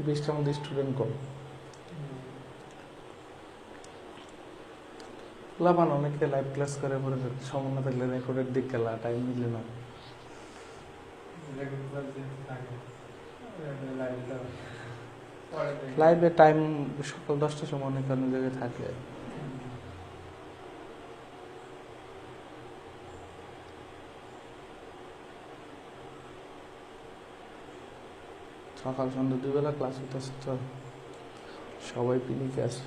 20টার মধ্যে স্টুডেন্ট কম। লাভান অনেকে live class করে পরে সময় না থাকলে রেকর্ডের দিক গেলা টাইম মিলে না। লাইভে টাইম সকাল 10টার সময় অনেক অন্য জায়গায় থাকে। সকাল সন্ধ্যা 2 বেলা ক্লাস হইতেছে তো সবাই পিনিকে আছে।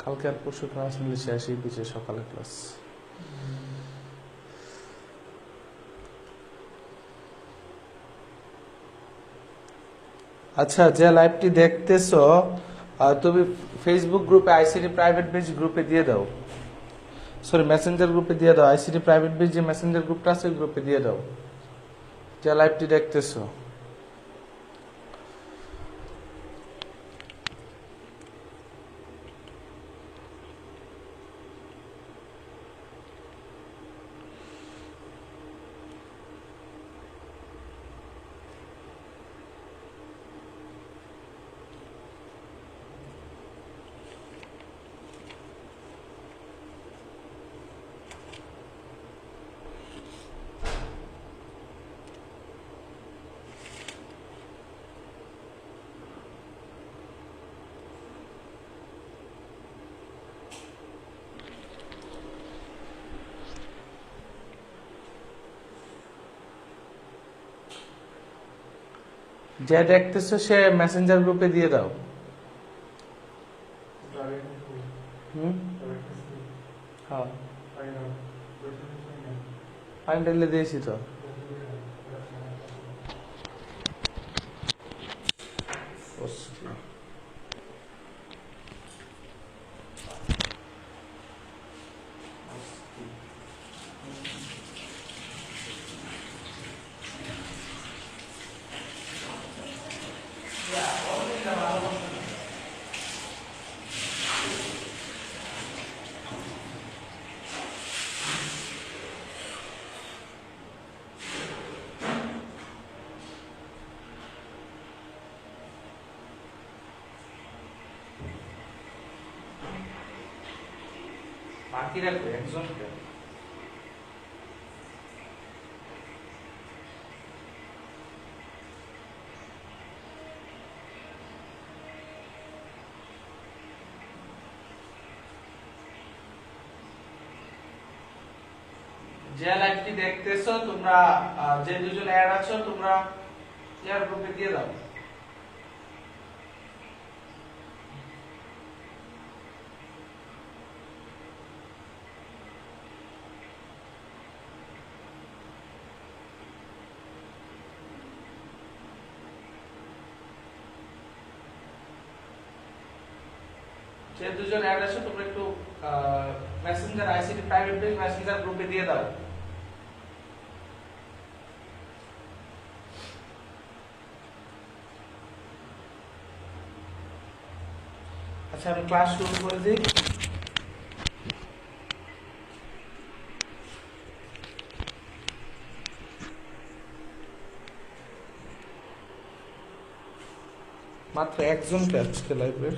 কালকে আর পরশু ক্লাস নিলে শেষই পিছিয়ে সকালে ক্লাস। আচ্ছা, যে লাইভটি দেখতেছো তুমি ফেসবুক গ্রুপে আইসিটি প্রাইভেট পেজ গ্রুপে দিয়ে দাও, সরি মেসেঞ্জার গ্রুপে দিয়ে দাও। আইসিটি প্রাইভেট পেজ যে মেসেঞ্জার গ্রুপটা আছে ওই গ্রুপে দিয়ে দাও যে লাইভটি দেখতেছো। যে দেখতেছো সে মেসেঞ্জার গ্রুপে দিয়ে দাও। হ্যাঁ পানি ঢেলে দিয়েছি তো। বাকি রাখবে একজনকে। যে লাইভটি দেখতেছো তোমরা যে দুজন অ্যাড আছো তোমরা শেয়ার গ্রুপে দিয়ে দাও। যে দুজন অ্যাড আছো তোমরা একটু Messenger ICT private page Messenger গ্রুপে দিয়ে দাও। আচ্ছা আমি ক্লাস শুরু করে দিই। মাত্র একজনকে আজকে লাইভে।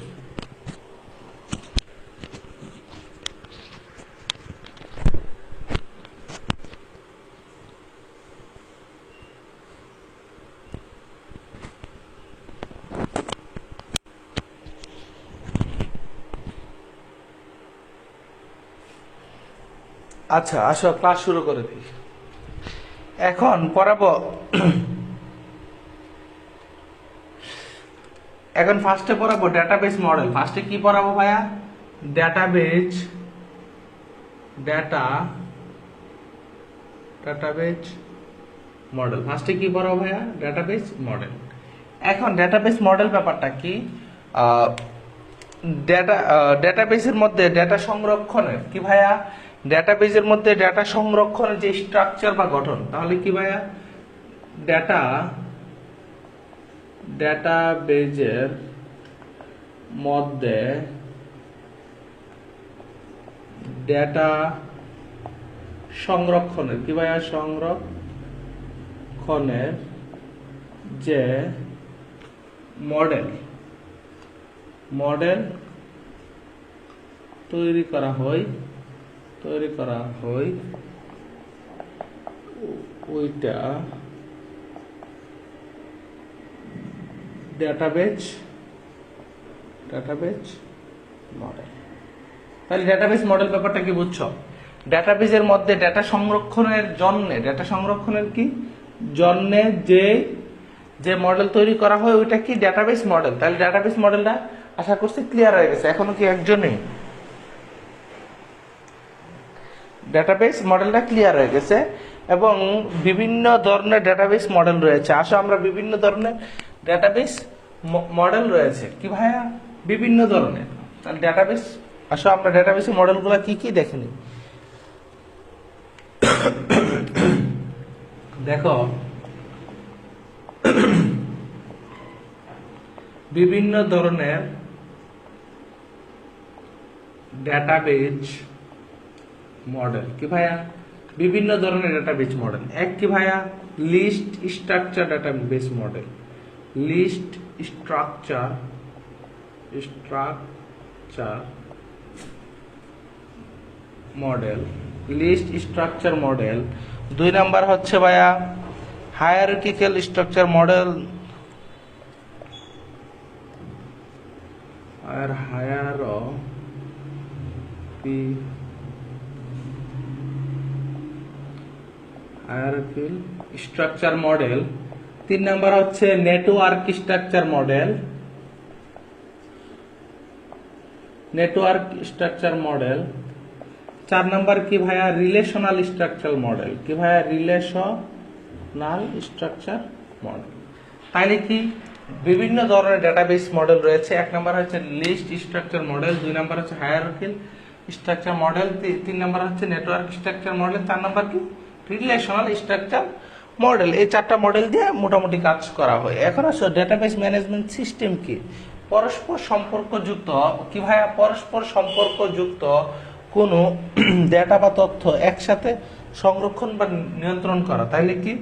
আচ্ছা আসো ক্লাস শুরু করে দিই। এখন পড়াবো, এখন ফার্স্টে পড়াবো ডেটাবেস মডেল। ফার্স্টে কি পড়াবো ভাইয়া? Database model. ফার্স্টে কি পড়াবো ভাইয়া? Database model. এখন ডেটাবেস মডেল ব্যাপারটা কি? ডেটাবেসের মধ্যে ডেটা সংরক্ষণের কি ভাইয়া? ডেটাবেসের মধ্যে ডেটা সংরক্ষণের যে স্ট্রাকচার বা গঠন, তাহলে কি ভাইয়া? ডেটাবেজের মধ্যে ডেটা সংরক্ষণের, কি ভাইয়া, সংরক্ষণের যে মডেল তৈরি করা হয় ওইটা ডেটাবেজ মডেল। তাহলে ডেটাবেজ মডেল ব্যাপারটা কি বুঝছো? ডেটাবেজের মধ্যে ডেটা সংরক্ষণের জন্য যে মডেল তৈরি করা হয় ওইটা কি ডেটাবেজ মডেল। তাহলে ডেটাবেজ মডেলটা আশা করছি ক্লিয়ার হয়ে গেছে। এখনো কি একজনই ডেটাবেজ মডেলটা ক্লিয়ার হয়ে গেছে? এবং বিভিন্ন ধরনের ডেটাবেস মডেল রয়েছে। আসো আমরা বিভিন্ন ধরনের ডেটাবেস মডেল রয়েছে, কি ভাইয়া, বিভিন্ন ধরনের। তাহলে ডেটাবেস, আসো আমরা ডেটাবেসের মডেলগুলো কি কি দেখে নিই। দেখো, বিভিন্ন ধরনের ডেটাবেজ মডেল, কি ভাইয়া, বিভিন্ন ধরনের ডেটাবেজ মডেল। এক কি ভাইয়া, list structure database model. List structure model. 2 number হচ্ছে ভাইয়া হায়ারার্কিক্যাল স্ট্রাকচার মডেল। আর হায়ারার্কিক্যাল স্ট্রাকচার মডেল। 3 নাম্বার হচ্ছে নেটওয়ার্ক স্ট্রাকচার মডেল। 4 নাম্বার কি ভাইয়া, রিলেশনাল স্ট্রাকচার মডেল। কি ভাইয়া, রিলেশনাল স্ট্রাকচার মডেল। তাইলে কি বিভিন্ন ধরনের ডেটাবেস মডেল রয়েছে। 1 নাম্বার হচ্ছে লিস্ট স্ট্রাকচার মডেল, 2 নাম্বার হচ্ছে হায়ারার্কিক্যাল স্ট্রাকচার মডেল, 3 নাম্বার হচ্ছে নেটওয়ার্ক স্ট্রাকচার মডেল, 4 নাম্বার কি রিলেশনাল স্ট্রাকচার মডেল। এই 4টা মডেল দিয়ে মোটামুটি কাজ করা হয়। এখন আসো ডেটাবেস ম্যানেজমেন্ট সিস্টেম কি, পরস্পর সম্পর্কযুক্ত, কি ভাইয়া, পরস্পর সম্পর্কযুক্ত কোনো ডেটা বা তথ্য একসাথে সংরক্ষণ বা নিয়ন্ত্রণ করা। তাইলে কি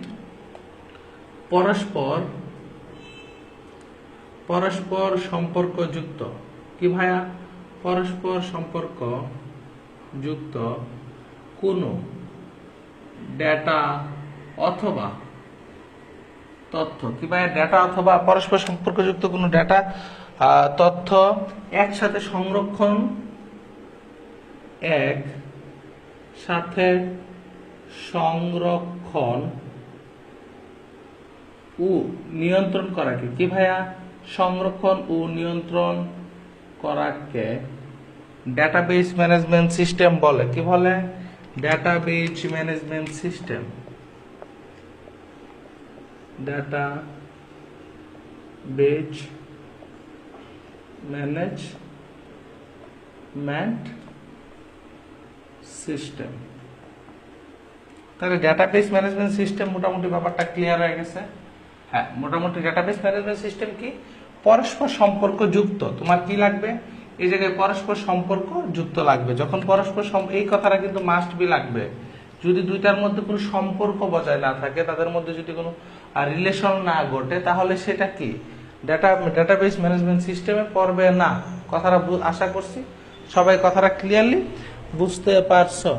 পরস্পর সম্পর্কযুক্ত, কি ভাইয়া, পরস্পর সম্পর্কযুক্ত কোনো ডেটা অথবা তথ্য, কি ভাইয়া, ডেটা অথবা পরস্পর সম্পর্কযুক্ত কোনো ডেটা তথ্য একসাথে সংরক্ষণ ও নিয়ন্ত্রণ করাকে, কি ভাইয়া, সংরক্ষণ ও নিয়ন্ত্রণ করাকে ডেটাবেস ম্যানেজমেন্ট সিস্টেম বলে। কি বলে, database management system. Database management system. তাহলে ডেটাবেস ম্যানেজমেন্ট সিস্টেম মোটামুটি ব্যাপারটা ক্লিয়ার হয়ে গেছে। হ্যাঁ, মোটামুটি ডেটাবেস ম্যানেজমেন্ট সিস্টেম কি, পরস্পর সম্পর্ক যুক্ত। তোমার কি লাগবে এই জায়গায়, পরস্পর সম্পর্ক যুক্ত লাগবে। যখন পরস্পর এই কথাটা কিন্তু মাস্ট বি লাগবে। যদি দুইটার মধ্যে কোনো সম্পর্ক বজায় না থাকে, তাদের মধ্যে যদি কোনো রিলেশন না ঘটে, তাহলে সেটা কি ডেটাবেস ম্যানেজমেন্ট সিস্টেমে পড়বে না। কথাটা আশা করছি সবাই কথাটা ক্লিয়ারলি বুঝতে পারছো।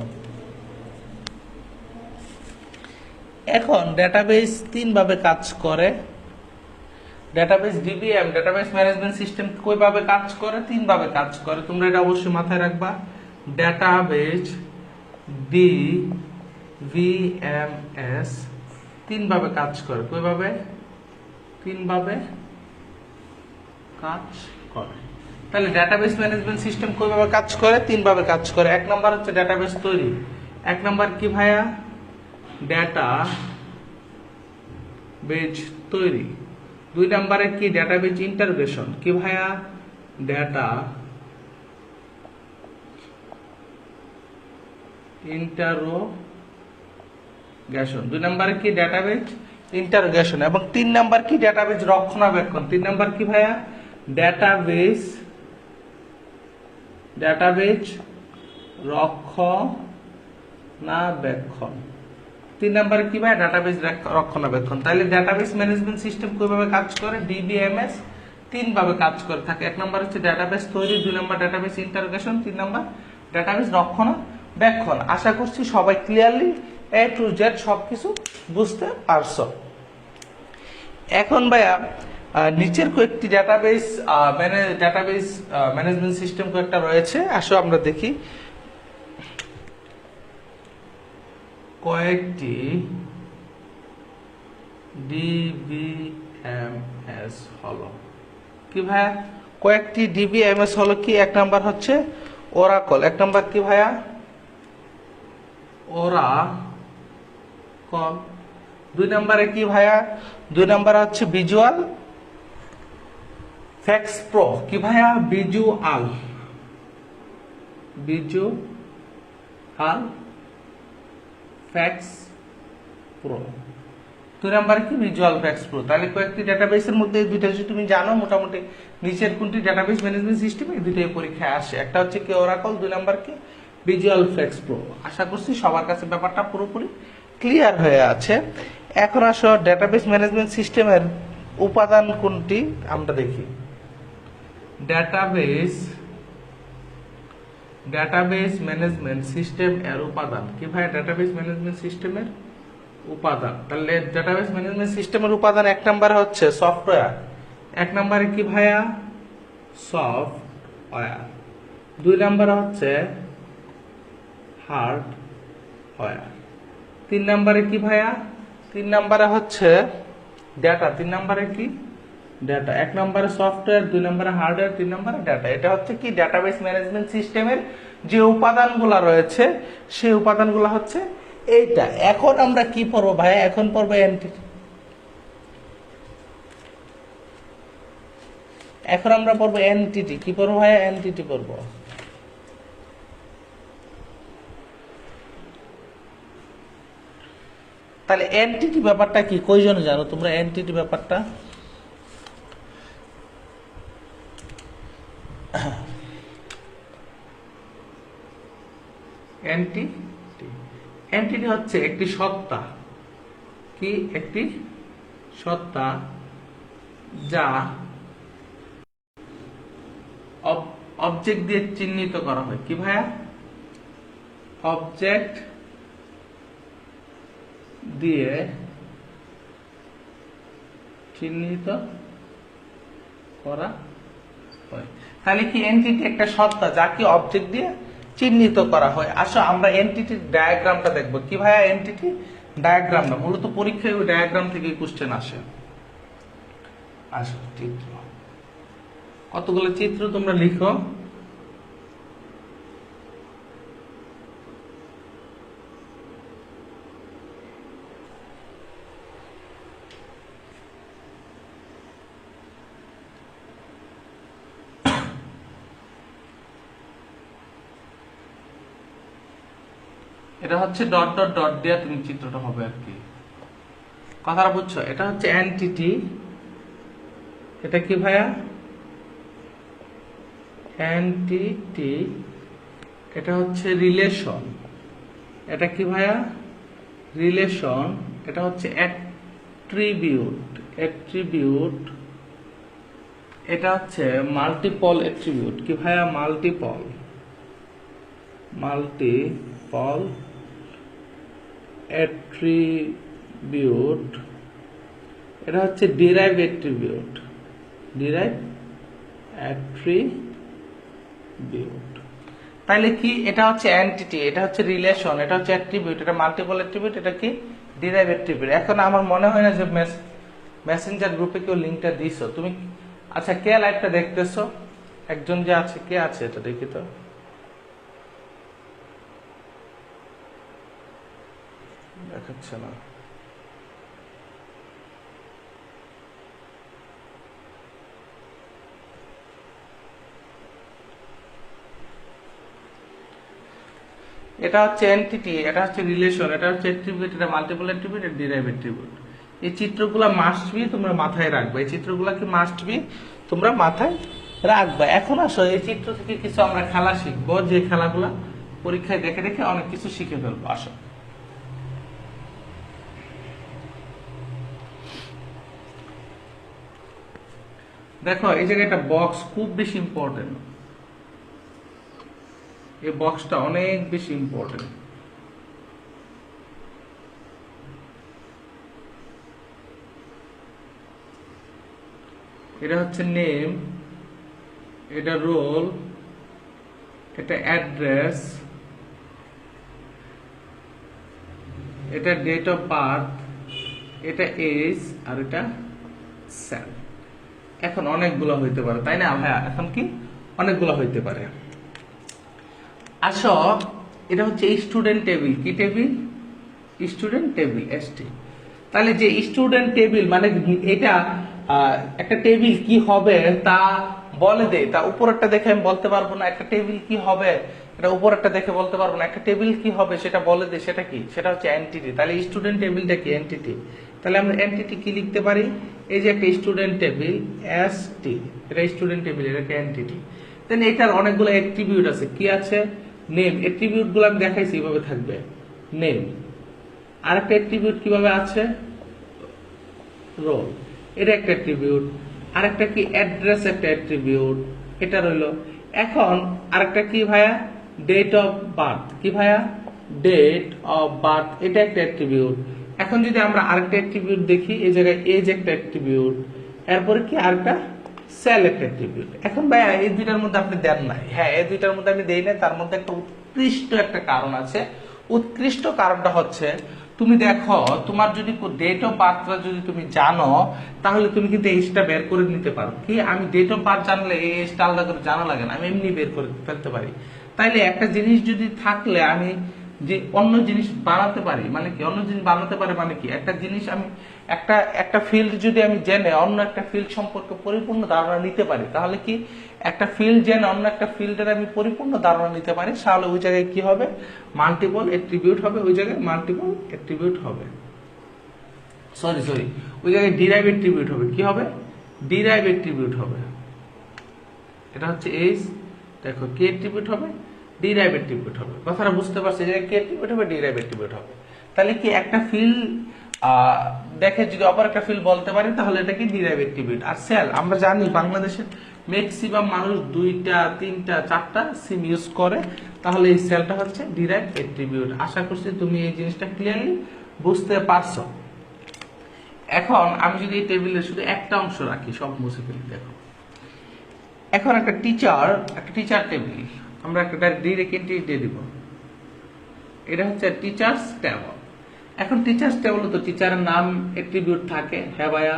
এখন ডেটাবেস 3 ভাবে কাজ করে। Database dBm, database management system কিভাবে কাজ করে, 3 ভাবে কাজ করে। তোমরা এটা অবশ্যই মাথায় রাখবা। ডেটাবেস ডিবিএমএস 3 ভাবে কাজ করে। কিভাবে? 3 ভাবে কাজ করে। তাহলে ডেটাবেস ম্যানেজমেন্ট সিস্টেম কিভাবে কাজ করে? 3 ভাবে কাজ করে। 1 নাম্বার হচ্ছে ডেটাবেস তৈরি। 1 নাম্বার কি ভাইয়া? ডেটাবেস তৈরি। 2 নম্বরে কি? Database integration. কি ভাইয়া? Data interrogation. 2 নম্বরে কি? Database interrogation. এবং 3 নাম্বার কি? ডেটাবেস রক্ষণাবেক্ষণ। 3 নাম্বার কি ভাইয়া? ডেটাবেস রক্ষণাবেক্ষণ। রক্ষণাবেক্ষণ। 3 নম্বরে কি ভাই ডাটাবেস রক্ষণাবেক্ষণ। তাহলে ডাটাবেস ম্যানেজমেন্ট সিস্টেম কিভাবে কাজ করে? ডিবিএমএস 3 ভাবে কাজ করে থাকে। 1 নম্বর হচ্ছে ডাটাবেস তৈরি, 2 নম্বর ডাটাবেস ইন্টারোগেশন, 3 নম্বর ডাটাবেস রক্ষণাবেক্ষণ। আশা করছি সবাই ক্লিয়ারলি এ টু জেড সবকিছু বুঝতে পারছো। এখন ভাইয়া নিচের কয়েকটি ডাটাবেস ম্যানেজমেন্ট সিস্টেম কয়েকটা রয়েছে, আসো আমরা দেখি। কয়েকটি ডিবিএমএস হলো কি ভাইয়া? কয়েকটি ডিবিএমএস হলো কি? 1 নাম্বার হচ্ছে ওরাকল। 1 নাম্বার কি ভাইয়া? ওরাকল। 2 নম্বরে কি ভাইয়া? 2 নম্বরে হচ্ছে ভিজুয়াল ফ্যাক্স প্রো। কি ভাইয়া? Visual fax pro. 2 নম্বরে কি? Visual FoxPro. তাহলে কয়েকটি ডাটাবেসের মধ্যে এই দুইটা যদি তুমি জানো, মোটামুটি নিচের কোনটি ডাটাবেস ম্যানেজমেন্ট সিস্টেম, এই দুইটাই পরীক্ষায় আসে। একটা হচ্ছে কি ওরাকল, 2 নম্বর কি ভিজুয়াল ফ্যাক্স প্রো। আশা করছি সবার কাছে ব্যাপারটা পুরোপুরি ক্লিয়ার হয়ে আছে। এখন আসো ডাটাবেস ম্যানেজমেন্ট সিস্টেমের উপাদান কোনটি আমরা দেখি। ডাটাবেস ম্যানেজমেন্ট সিস্টেম এর উপাদান কি ভাই? ডাটাবেস ম্যানেজমেন্ট সিস্টেমের উপাদান। তাহলে ডাটাবেস ম্যানেজমেন্ট সিস্টেমের উপাদান 1 নম্বরে হচ্ছে সফটওয়্যার। 1 নম্বরে কি ভাইয়া? সফটওয়্যার। 2 নম্বরে হচ্ছে হার্ডওয়্যার। 3 নম্বরে কি ভাইয়া? 3 নম্বরে হচ্ছে ডেটা। 3 নম্বরে কি? ডেটা। 1 নম্বরে সফটওয়্যার, 2 নম্বরে হার্ডওয়্যার, 3 নম্বরে ডেটা। এটা হচ্ছে কি ডাটাবেস ম্যানেজমেন্ট সিস্টেমের যে উপাদানগুলো রয়েছে, সেই উপাদানগুলো হচ্ছে এইটা। এখন আমরা কি পড়বো ভাইয়া? এখন পড়বো এনটিটি। এখন আমরা পড়বো এনটিটি। কি পড়বো ভাইয়া? এনটিটি পড়বো। তাহলে এনটিটি ব্যাপারটা কি? কয়জন জানো তোমরা এনটিটি ব্যাপারটা? এনটিটি হচ্ছে একটি সত্তা। কি? একটি সত্তা যা অবজেক্ট দিয়ে চিহ্নিত করা হয়। কি ভাইয়া? অবজেক্ট দিয়ে চিহ্নিত করা হয়। তাহলে কি এনটিটি একটা সত্তা যা কি অবজেক্ট দিয়ে চিহ্নিত করা হয়। আসো আমরা এনটিটির ডায়াগ্রামটা দেখবো। কি ভাইয়া? এনটিটি ডায়াগ্রামটা মূলত পরীক্ষায় ওই ডায়াগ্রাম থেকে কোশ্চেন আসে। আসো চিত্র, কতগুলো চিত্র তোমরা লিখো। এটা হচ্ছে ডট ডট ডট দিয়ে তুমি চিত্রটা হবে আর কি। কথাটা বুঝছো? এটা হচ্ছে এনটিটি। এটা কি ভাইয়া? এনটিটি। এটা হচ্ছে রিলেশন। এটা কি ভাইয়া? রিলেশন। এটা হচ্ছে অ্যাট্রিবিউট। এটা হচ্ছে মাল্টিপল অ্যাট্রিবিউট। কি ভাইয়া? Multiple attribute. এটা হচ্ছে ডিরাইভ অ্যাট্রিবিউট। তাহলে কি? এটা হচ্ছে এন্টিটি, এটা হচ্ছে রিলেশন, এটা হচ্ছে অ্যাট্রিবিউট, এটা মাল্টিপল অ্যাট্রিবিউট, এটা কি ডিরাইভ অ্যাট্রিবিউট। এখন আমার মনে হয় না যে মেসেঞ্জার গ্রুপে কেউ লিংকটা দিছো তুমি। আচ্ছা, কে লাইভটা দেখতেছো? একজন যে আছে, কে আছে এটা দেখি তো। দেখাচ্ছে না। এটা হচ্ছে এন্টিটি, এটা হচ্ছে রিলেশন, এটা হচ্ছে অ্যাট্রিবিউট, এটা মাল্টিপল অ্যাট্রিবিউট, এটা ডিরাইভ অ্যাট্রিবিউট। এই চিত্রগুলো মাস্ট বি তোমরা মাথায় রাখবে। এই চিত্রগুলো কি মাস্ট বি তোমরা মাথায় রাখবে। এখন আসো এই চিত্র থেকে কিছু আমরা খেলা শিখবো, যে খেলাগুলা পরীক্ষায় দেখে দেখে অনেক কিছু শিখে ফেলবো। আসো দেখো, এই জায়গায় একটা বক্স খুব বেশি ইম্পর্টেন্ট, এই বক্সটা অনেক বেশি ইম্পর্টেন্ট। এটা হচ্ছে নেম, এটা রোল, এটা অ্যাড্রেস, এটা ডেট অফ বার্থ, এটা এজ, আর এটা সেল। এখন অনেকগুলো হইতে পারে, তাই না ভাইয়া? এখন কি অনেকগুলো হইতে পারে। আসো, এটা হচ্ছে স্টুডেন্ট টেবিল। কি টেবিল? Student table, ST. তাহলে যে স্টুডেন্ট টেবিল মানে এটা একটা টেবিল কি হবে তা বলে দেয়, তা উপরেরটা দেখে আমি বলতে পারবো না একটা টেবিল কি হবে, এটা উপরেরটা দেখে বলতে পারবো না একটা টেবিল কি হবে, সেটা বলে দেয়। সেটা কি? সেটা হচ্ছে এন্টিটি। তাহলে স্টুডেন্ট টেবিলটা কি? এন্টিটি। তাহলে আমরা এন্টিটি কি লিখতে পারি? এই যে একটা স্টুডেন্ট টেবিল, এসটি, এটা স্টুডেন্ট টেবিল, এটা একটা এন্টিটি। তাহলে এটার অনেকগুলো অ্যাট্রিবিউট আছে। কি আছে? নেম। অ্যাট্রিবিউট গুলো আমি দেখাইছি, এইভাবে থাকবে নেম। আরেকটা অ্যাট্রিবিউট কিভাবে আছে? রোল, এটা একটা অ্যাট্রিবিউট। আরেকটা কি? অ্যাড্রেস, একটা অ্যাট্রিবিউট, এটা রইলো। এখন আরেকটা কি ভাইয়া? Date of birth. কি ভাইয়া? ডেট অফ বার্থ, এটা একটা অ্যাট্রিবিউট। এখন যদি আমরা আরেকটা অ্যাট্রিবিউট দেখি, এই জায়গায় এজ একটা অ্যাট্রিবিউট, এরপরে কি আরেকটা সেল একটা অ্যাট্রিবিউট। এখন ভাইয়া এই দুইটার মধ্যে আপনি দেন নাই। হ্যাঁ, এই দুইটার মধ্যে আমি দেই নাই, তার মধ্যে একটা উৎকৃষ্ট একটা কারণ আছে। উৎকৃষ্ট কারণটা হচ্ছে, তুমি দেখো তোমার যদি ডেট অফ বার্থটা যদি তুমি জানো, তাহলে তুমি কিন্তু এজটা বের করে নিতে পারো। কি? আমি ডেট অফ বার্থ জানলে এই এজটা আলাদা করে জানা লাগে না, আমি এমনি বের করে ফেলতে পারি। তাইলে একটা জিনিস যদি থাকলে আমি যে অন্য জিনিস বানাতে পারি, মানে কি? অন্য জিনিস বানাতে পারে মানে কি? একটা জিনিস আমি একটা ফিল্ড যদি আমি জেনে অন্য একটা ফিল্ড সম্পর্কে পরিপূর্ণ ধারণা নিতে পারি, তাহলে কি একটা ফিল্ড জেনে অন্য একটা ফিল্ডের আমি পরিপূর্ণ ধারণা নিতে পারি, তাহলে ওই জায়গায় কি হবে? মাল্টিপল অ্যাট্রিবিউট হবে। ওই জায়গায় মাল্টিপল অ্যাট্রিবিউট হবে। সরি, ওই জায়গায় ডিরাইভ অ্যাট্রিবিউট হবে। কি হবে? ডিরাইভ অ্যাট্রিবিউট হবে। এটা হচ্ছে এজ। দেখো কি অ্যাট্রিবিউট হবে? ডিরাইভ অ্যাট্রিবিউট হবে। কথাটা বুঝতে পারছি? যে কি অ্যাট্রিবিউট হবে? ডিরাইভ অ্যাট্রিবিউট হবে। তাহলে কি একটা ফিল্ড দেখে যদি অপর একটা ফিল্ড বলতে পারি, তাহলে এটা কি? Derive attribute. আর সেল, আমরা জানি বাংলাদেশের ম্যাক্সিমাম মানুষ 2টা 3টা 4টা সিম ইউজ করে, তাহলে এই সেলটা হচ্ছে ডিরাইভ অ্যাট্রিবিউট। আশা করছি তুমি এই জিনিসটা ক্লিয়ারলি বুঝতে পারছো। এখন আমি যদি এই টেবিলের শুধু একটা অংশ রাখি, সব মুছে ফেলি। দেখো, এখন একটা টিচার টেবিল আমরা একটা ডিরেক্ট এন্ট্রি দিয়ে দিব। এটা হচ্ছে টিচার্স টেবল। এখন টিচার্স টেবলে তো টিচারের নাম অ্যাট্রিবিউট থাকে, হ্যাঁ ভাইয়া।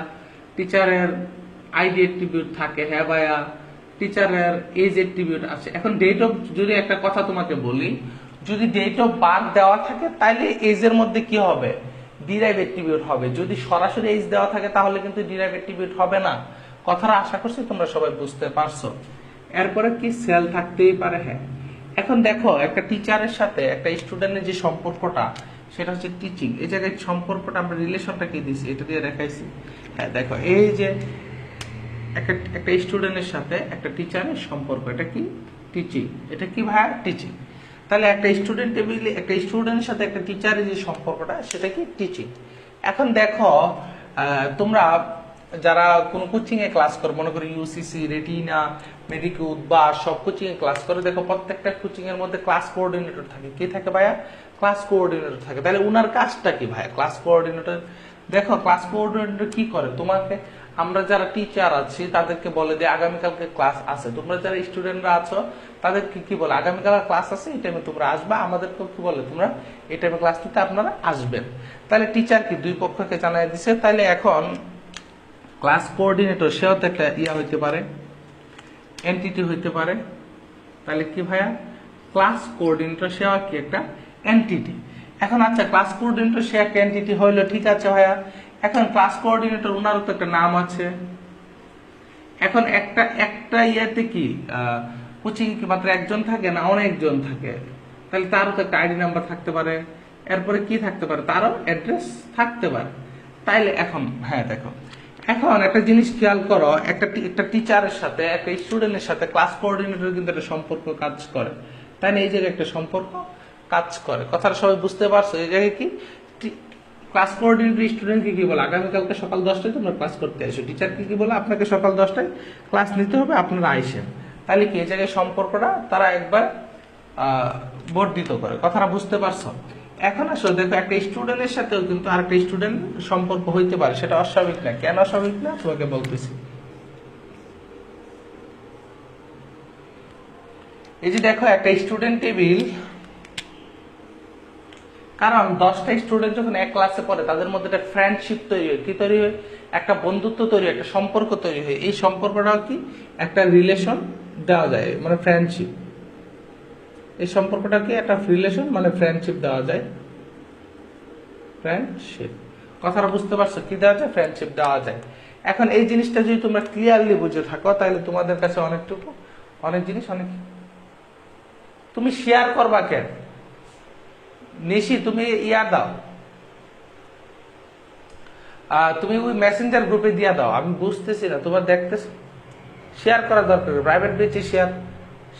টিচারের আইডি অ্যাট্রিবিউট থাকে, হ্যাঁ ভাইয়া। টিচারের এজ অ্যাট্রিবিউট আছে। এখন ডেট অফ, যদি একটা কথা তোমাকে বলি, যদি ডেট অফ বার্থ দেওয়া থাকে, তাহলে এজের মধ্যে কি হবে? ডিরাইভ অ্যাট্রিবিউট হবে। যদি সরাসরি এজ দেওয়া থাকে, তাহলে কিন্তু ডিরাইভ অ্যাট্রিবিউট হবে না। কথাটা আশা করছি তোমরা সবাই বুঝতে পারছো। এরপরে কি? সেল থাকতেই পারে, হ্যাঁ। এখন দেখো, একটা টিচারের সাথে একটা স্টুডেন্টের যে সম্পর্কটা, সেটা হচ্ছে টিচিং। এই জায়গায় সম্পর্কটা আমরা রিলেশনটা কি দিছি, এটা দিয়ে দেখাইছি। হ্যাঁ দেখো, এই যে একটা স্টুডেন্টের সাথে একটা টিচারের সম্পর্ক, এটা কি? টিচিং। এটা কি ভাইয়া? টিচিং। তাহলে একটা স্টুডেন্ট টেবিলে একটা স্টুডেন্টের সাথে একটা টিচারের যে সম্পর্কটা, সেটা কি? টিচিং। এখন দেখো, তোমরা যারা কোনো কোচিং এ ক্লাস করো, মনে করো ইউসিসি, রেটিনা, মেডিকুড বা সব কোচিং এ ক্লাস করো, দেখো প্রত্যেকটা কোচিং এর মধ্যে ক্লাস কোঅর্ডিনেটর থাকে। কি থাকে ভাইয়া? ক্লাস কোঅর্ডিনেটর থাকে। তাহলে উনার কাজটা কি ভাইয়া? Class coordinator. দেখো, ক্লাস কোঅর্ডিনেটর কি করে? তোমাকে, আমরা যারা টিচার আছি তাদেরকে বলে যে আগামীকালকে ক্লাস আছে, তোমরা যারা স্টুডেন্টরা আছো তাদেরকে কি বলে? আগামীকাল ক্লাস আছে, এই টাইমে তোমরা আসবা। আমাদেরকে কি বলে? তোমরা এই টাইমে ক্লাস নিতে আপনারা আসবেন। তাহলে টিচার কি দুই পক্ষকে জানাই দিছে। তাহলে এখন ক্লাস কোঅর্ডিনেটর সেও তো একটা হইতে পারে, এন্টিটি হইতে পারে। তাহলে কি ভাইয়া? ক্লাস কোঅর্ডিনেটর সেও কি একটা এন্টিটি। এখন আচ্ছা, ক্লাস কোঅর্ডিনেটর সে একটা এন্টিটি হইলো, ঠিক আছে ভাইয়া। এখন ক্লাস কোঅর্ডিনেটর ওনারও তো একটা নাম আছে। এখন একটা ইয়াতে কি কোচিং কি মাত্র একজন থাকে না অনেকজন থাকে? তাহলে তারও তো একটা আইডি নাম্বার থাকতে পারে। এরপরে কি থাকতে পারে? তারও অ্যাড্রেস থাকতে পারে। তাইলে এখন হ্যাঁ দেখো, এখন একটা জিনিস খেয়াল করো, একটা টিচারের সাথে একটা স্টুডেন্টের সাথে ক্লাস কোঅর্ডিনেটর কিন্তু একটা সম্পর্ক কাজ করে। তাই না? এই জায়গায় একটা সম্পর্ক কাজ করে। কথাটা সবাই বুঝতে পারছো? এই জায়গায় কি ক্লাস কোঅর্ডিনেটর স্টুডেন্টকে কি বলে, আগামীকালকে সকাল 10টায় তোমরা ক্লাস করতে আসো। টিচারকে কি বলে, আপনাকে সকাল 10টায় ক্লাস নিতে হবে, আপনারা আইসেন। তাহলে কি এই জায়গায় সম্পর্কটা তারা একবার বর্ধিত করে। কথাটা বুঝতে পারছো? এখন আসলে দেখো, একটা স্টুডেন্টের সাথেও কিন্তু আরেকটা স্টুডেন্ট সম্পর্ক হইতে পারে, সেটা অস্বাভাবিক না। কেন অস্বাভাবিক না তোমাকে বলতেছি। এই যে দেখো, একটা স্টুডেন্ট টেবিল, কারণ 10টা স্টুডেন্ট যখন এক ক্লাসে পড়ে তাদের মধ্যে একটা ফ্রেন্ডশিপ তৈরি হয়। কি তৈরি হয়? একটা বন্ধুত্ব তৈরি হয়, একটা সম্পর্ক তৈরি হয়। এই সম্পর্কটাও কি একটা রিলেশন দেওয়া যায়, মানে ফ্রেন্ডশিপ। এই সম্পর্কটা কি একটা রিলেশন, মানে ফ্রেন্ডশিপ দেওয়া যায়। ফ্রেন্ডশিপ, কথাটা বুঝতে পারছো? কি দেওয়া যায়? ফ্রেন্ডশিপ দেওয়া যায়। এখন এই জিনিসটা যদি তোমরা ক্লিয়ারলি বুঝে থাকো, তাহলে তোমাদের কাছে অনেক জিনিস তুমি শেয়ার করবা কেন? নিশি, তুমি দাও, তুমি ওই মেসেঞ্জার গ্রুপে দিয়া দাও। আমি বুঝতেছি না, তোমার দেখতেছি শেয়ার করার দরকার। প্রাইভেট পেজে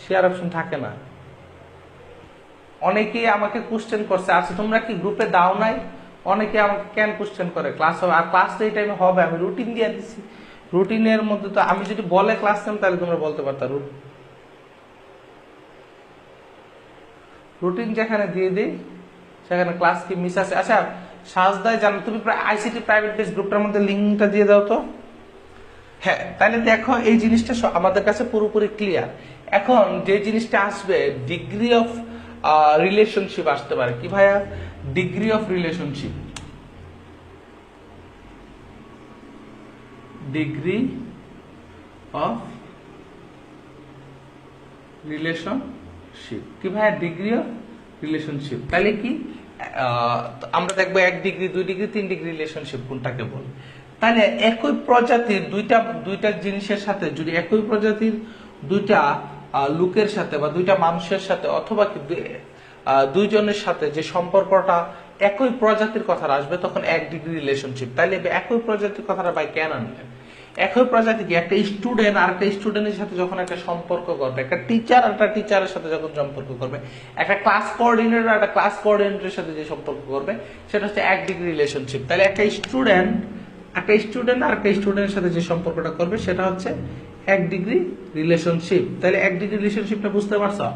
শেয়ার অপশন থাকে না। অনেকেই আমাকে কোশ্চেন করছে, আচ্ছা তোমরা কি গ্রুপে দাও নাই? অনেকে আমাকে কেন কোশ্চেন করে, ক্লাস হবে, আর ক্লাস তো এই টাইমে হবে, আমি রুটিন দিয়ে দিচ্ছি। রুটিনের মধ্যে তো আমি যদি বলে ক্লাস নেম, তাহলে তোমরা বলতে পারতা। রুটিন যেখানে দিয়ে দিই সেখানে ক্লাস কি মিস আছে? আচ্ছা সাজদায় জানো, তুমি আইসিটি প্রাইভেট বেস গ্রুপটার মধ্যে লিঙ্কটা দিয়ে দাও তো। হ্যাঁ, তাহলে দেখো এই জিনিসটা আমাদের কাছে পুরোপুরি ক্লিয়ার। এখন যে জিনিসটা আসবে, ডিগ্রি অফ রিলেশনশিপ আসতে পারে। কি ভাইয়া? Degree of relationship, degree of relationship. কি ভাইয়া? Degree of relationship. তাহলে কি আমরা দেখবো 1 ডিগ্রি, 2 ডিগ্রি, 3 ডিগ্রি রিলেশনশিপ কোনটাকে বলে। তাহলে একই প্রজাতির দুইটা জিনিসের সাথে, যদি একই প্রজাতির দুইটা লোকের সাথে বা দুইটা মানুষের সাথে, অথবা কি দুইজনের সাথে যে সম্পর্কটা একই প্রজাতির কথা আসবে, তখন 1 ডিগ্রি রিলেশনশিপ। তাহলে একই প্রজাতির কথাটা ভাই কেন আনলেন? একই প্রজাতি কি, একটা স্টুডেন্ট আর একটা স্টুডেন্টের সাথে যখন একটা সম্পর্ক করবে, একটা টিচার আর একটা টিচারের সাথে যখন সম্পর্ক করবে, একটা ক্লাস কোঅর্ডিনেটর আর একটা ক্লাস কোঅর্ডিনেটরের সাথে যে সম্পর্ক করবে, সেটা হচ্ছে 1 ডিগ্রি রিলেশনশিপ। তাহলে একটা স্টুডেন্ট আর একটা স্টুডেন্টের সাথে যে সম্পর্কটা করবে, সেটা হচ্ছে 1 ডিগ্রি রিলেশনশিপ। তাহলে 1 ডিগ্রি রিলেশনশিপটা বুঝতে পারছো?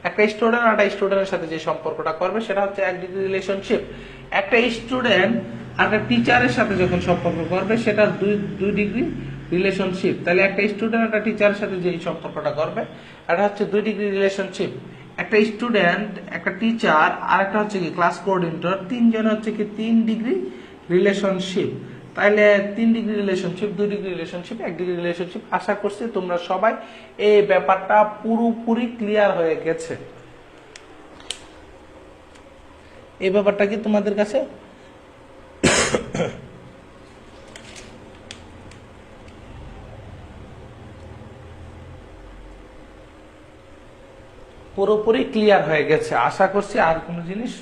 একটা স্টুডেন্ট আর একটা স্টুডেন্টের সাথে যে সম্পর্কটা করবে, সেটা হচ্ছে 1 ডিগ্রি রিলেশনশিপ। একটা স্টুডেন্ট আর একটা টিচারের সাথে যখন সম্পর্ক করবে, সেটা 2 ডিগ্রি রিলেশনশিপ। তাহলে একটা স্টুডেন্ট একটা টিচারের সাথে যে সম্পর্কটা করবে, এটা হচ্ছে 2 ডিগ্রি রিলেশনশিপ। একটা স্টুডেন্ট, একটা টিচার, আর একটা হচ্ছে কি ক্লাস কোঅর্ডিনেটর, তিনজন হচ্ছে কি 3 ডিগ্রি রিলেশনশিপ। তাহলে 3 degree relationship, 2 degree relationship, 1 degree relationship. আশা করছি তোমরা সবাই এই ব্যাপারটা পুরোপুরি ক্লিয়ার হয়ে গেছে। এই ব্যাপারটা কি তোমাদের কাছে পুরোপুরি ক্লিয়ার হয়ে গেছে? আশা করছি। আর কোনো জিনিস?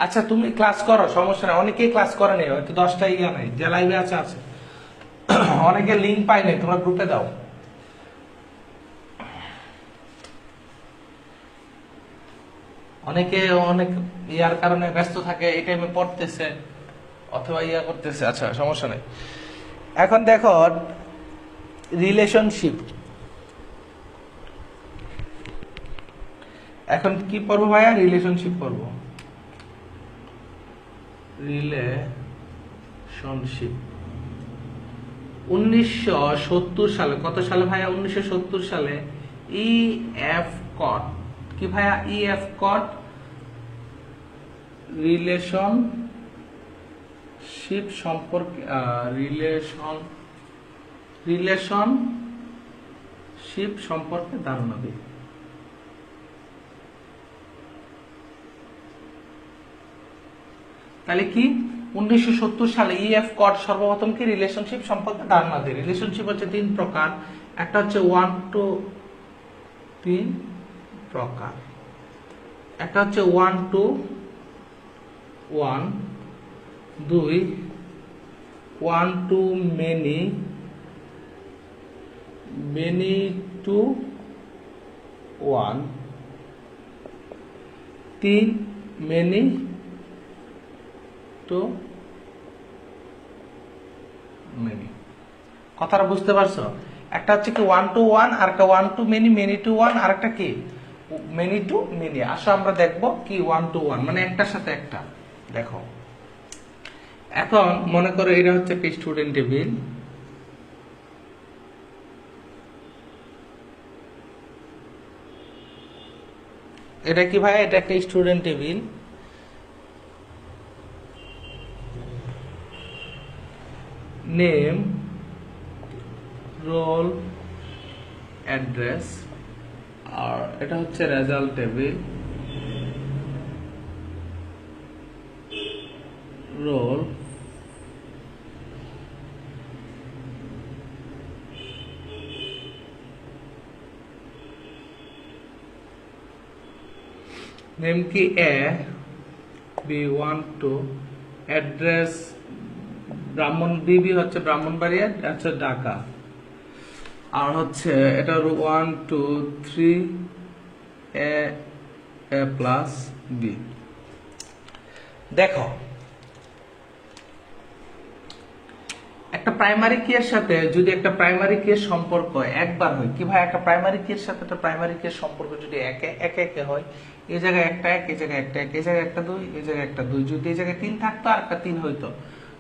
আচ্ছা তুমি ক্লাস করো, সমস্যা নেই। অনেকেই ক্লাস করে নেই, হয়তো 10টা নাই, যে লাইভে আছে অনেকে লিঙ্ক পাই নাই, তোমরা গ্রুপে দাও। অনেকে অনেক ইয়ার কারণে ব্যস্ত থাকে, এই টাইমে পড়তেছে অথবা করতেছে। আচ্ছা সমস্যা নেই। এখন দেখো রিলেশনশিপ, এখন কি পড়বো ভাইয়া? রিলেশনশিপ পড়বো। রিলেশনশিপ 1970 সালে, কত সালে ভাইয়া? 1970 সালে EF কট, কি ভাইয়া? EF কট রিলেশনশিপ সম্পর্কে, রিলেশনশিপ সম্পর্কে ধারণা দিই। তাহলে কি 1970 সালে EF কট সর্বপ্রথম কি রিলেশনশিপ সম্পর্কে ধারণা দেয়। রিলেশনশিপ হচ্ছে 3 প্রকার। একটা হচ্ছে 1 to 3 প্রকার, একটা হচ্ছে 1 to 1, 2 1 to many, many to one, 3 many to many. কথাটা বুঝতে পারছো? একটা হচ্ছে কি 1 to 1, আর একটা 1 to মেনি, মেনি টু 1, আর একটা কি মেনি টু মেনি। আসো আমরা দেখবো কি 1 to 1 মানে একটার সাথে একটা। দেখো এখন মনে করো এটা হচ্ছে একটা স্টুডেন্ট টেবিল, এটা কি ভাই? এটা একটা student table. Name, roll, address, আর এটা হচ্ছে রেজাল্ট টেবিল। রোল, নেম কি এ, বি 1 2, অ্যাড্রেস ব্রাহ্মণ, বিবি হচ্ছে ব্রাহ্মণবাড়িয়া, হচ্ছে ঢাকা, আর হচ্ছে এটা 1 2 3 এ প্লাস বি। দেখো একটা প্রাইমারি কি এর সাথে যদি একটা প্রাইমারি কি এর সম্পর্ক একবার হয়, কি ভাই? একটা প্রাইমারি কি এর সাথে একটা প্রাইমারি কি এর সম্পর্ক যদি একে একে হয়, এই জায়গায় একটা এক, এই জায়গায় একটা এক, এই জায়গায় একটা দুই, এই জায়গায় একটা দুই, যদি এই জায়গায় 3 থাকতো আর একটা 3 হইতো।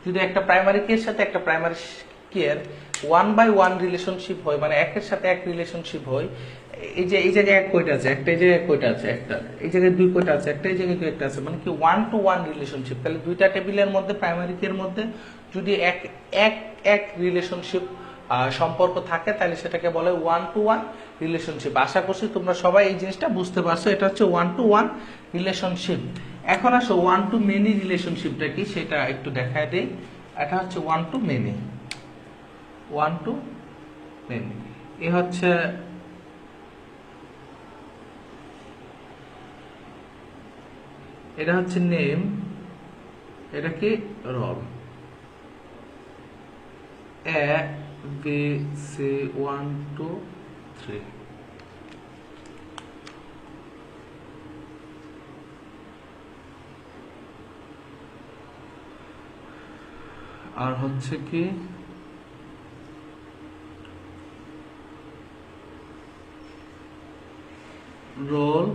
যদি একটা প্রাইমারি কি এর সাথে একটা প্রাইমারি কি এর 1/1 রিলেশনশিপ হয়, মানে একের সাথে এক রিলেশনশিপ হয়, এই যে এই জায়গায় এক কয়টা আছে? একটা। এই জায়গায় এক কয়টা আছে? একটা। এই জায়গায় দুই কয়টা আছে? একটা। এই জায়গায় দুই একটা আছে, মানে কি 1 to 1 রিলেশনশিপ। তাহলে দুইটা টেবিলের মধ্যে প্রাইমারি কি এর মধ্যে যদি এক এক এক রিলেশনশিপ সম্পর্ক থাকে, তাহলে সেটাকে বলে 1 to 1 রিলেশনশিপ। আশা করছি তোমরা সবাই এই জিনিসটা বুঝতে পারছো। এটা হচ্ছে 1 to 1 রিলেশনশিপ। এখন আসো 1 to many রিলেশনশিপটা কি সেটা একটু দেখায় দেই। এটা হচ্ছে 1 to many, 1 to many। এ হচ্ছে এটা হচ্ছে নেম, এটা কি রোল। এ বি সি 1 2 3। আর হচ্ছে কি রোল,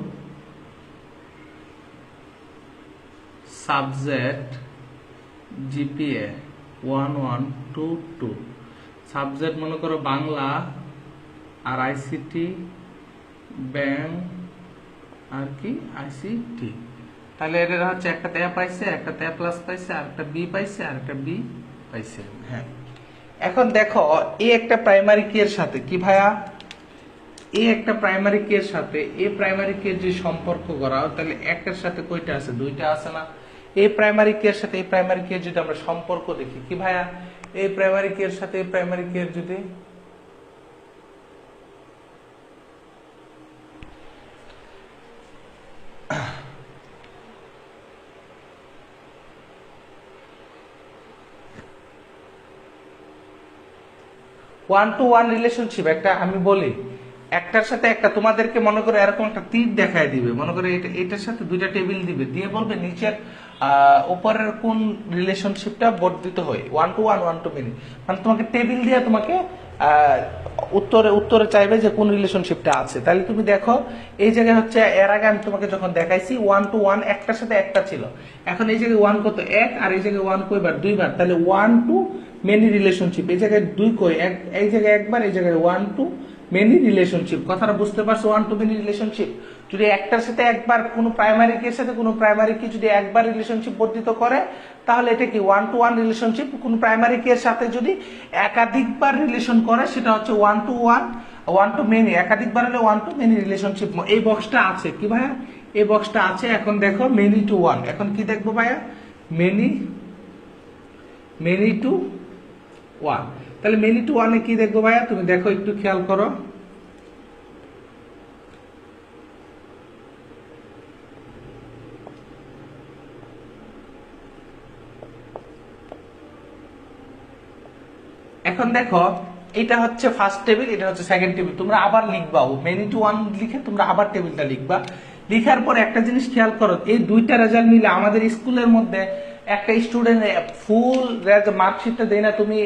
সাবজেক্ট, জিপিএ 1 1 2 2। সাবজেক্ট মনে করো বাংলা, আর আইসিটি, ব্যাংক, আর কি আইসিটি। তাহলে এটা হচ্ছে একটা ট্যাব পাইছে, একটা ট্যাব প্লাস পাইছে, আর একটা বি পাইছে, আর একটা বি পাইছে। হ্যাঁ, এখন দেখো এই একটা প্রাইমারি কি এর সাথে কি ভাইয়া? এই একটা প্রাইমারি কি এর সাথে এই প্রাইমারি কি এর যে সম্পর্ক করা, তাহলে একের সাথে কয়টা আছে? দুইটা আছে না? এই প্রাইমারি কি এর সাথে এই প্রাইমারি কি এর যদি আমরা সম্পর্ক দেখি কি ভাইয়া, এই প্রাইমারি কি এর সাথে এই প্রাইমারি কি এর যদি 1 to 1 রিলেশনশিপ, একটা আমি বলি একটার সাথে একটা, তোমাদেরকে মনে করো এরকম একটা তীর দেখায় দিবে, মনে করো এটার সাথে দুইটা টেবিল দিবে, দিয়ে বলবে নিচের উপরের কোন রিলেশনশিপটা বর্ধিত হয়, 1 to 1 1 to many, মানে তোমাকে টেবিল দিয়ে তোমাকে উত্তরে চাইবে যে কোন রিলেশনশিপটা আছে। তাহলে তুমি দেখো এই জায়গায় হচ্ছে এর আগে আমি তোমাকে যখন দেখাইছি 1 to 1 একটার সাথে একটা ছিল, এখন এই জায়গায় 1 কত? এক, আর এই জায়গায় 1 কয়বার? দুইবার। তাহলে 1 to many রিলেশনশিপ, এই জায়গায় 2 কই? এক, এই জায়গায় একবার, এই জায়গায় 1 to many রিলেশনশিপ। কথাটা বুঝতে পারছো? 1 to many রিলেশনশিপ যদি একটার সাথে একবার কোনো প্রাইমারি কি এর সাথে কোনো প্রাইমারি কি যদি একবার রিলেশনশিপ বর্ধিত করে, তাহলে এটা কি 1 to 1 রিলেশনশিপ। কোন প্রাইমারি কি এর সাথে যদি একাধিকবার রিলেশন করে সেটা হচ্ছে 1 to 1 1 to many, একাধিকবার হলে 1 to many রিলেশনশিপ। এই বক্সটা আছে কি ভাইয়া? এই বক্সটা আছে। এখন দেখো many to 1, এখন কি দেখবো ভাইয়া? many to 1। তাহলে many to 1 এ কি দেখবো ভাইয়া? তুমি দেখো একটু খেয়াল করো, এখন দেখো এটা হচ্ছে ফার্স্ট টেবিল, এটা হচ্ছে সেকেন্ড টেবিল। তোমরা আবার লিখবা, মেনি টু ওয়ান লিখে তোমরা আবার টেবিলটা লিখবা। লিখার পর একটা জিনিস খেয়াল করো, এই দুইটা রেজাল্ট মিলে আমাদের স্কুলের মধ্যে একটা স্টুডেন্ট ফুল মার্কশিটটা দেয় না, তুমি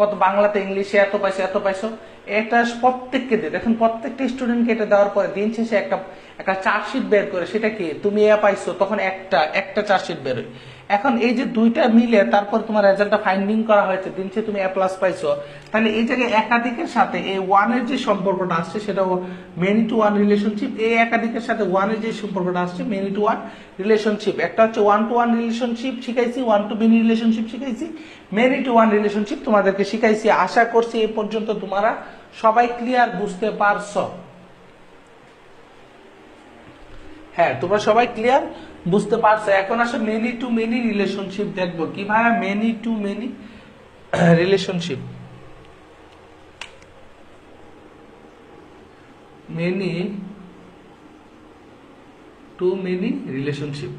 কত বাংলাতে ইংলিশে এত পাইছো এত পাইছো, এটা প্রত্যেককে দেয়। দেখুন প্রত্যেকটা স্টুডেন্টকে এটা দেওয়ার পরে দিন শেষে একটা চার্জশিট বের করে, সেটা কি তুমি পাইছো, তখন একটা চার্জশিট বেরোয়। এখন এই যে দুইটা মিলে তারপর তোমার রেজাল্টটা ফাইন্ডিং করা হয়েছে, দিন শেষে তুমি A+ পাইছো, তাহলে এই জায়গায় একাধিকের সাথে এই ওয়ানের যে সম্পর্কটা আসছে সেটা মেনি টু ওয়ান রিলেশনশিপ। এই একাধিকের সাথে ওয়ানের যে সম্পর্কটা আসছে মেনি টু ওয়ান রিলেশনশিপ। একটা হচ্ছে ওয়ান টু ওয়ান রিলেশনশিপ শিখাইছি, ওয়ান টু মেনি রিলেশনশিপ শিখাইছি, মেনি টু ওয়ান রিলেশনশিপ তোমাদেরকে শিখাইছি। আশা করছি এই পর্যন্ত তোমরা সবাই ক্লিয়ার, বুঝতে পারছো? হ্যাঁ, তোমরা সবাই ক্লিয়ার, বুঝতে পারছো? এখন আসলে মেনি টু মেনি রিলেশনশিপ দেখবো। কি ভাইয়া? Many to many relationship, many to many relationship.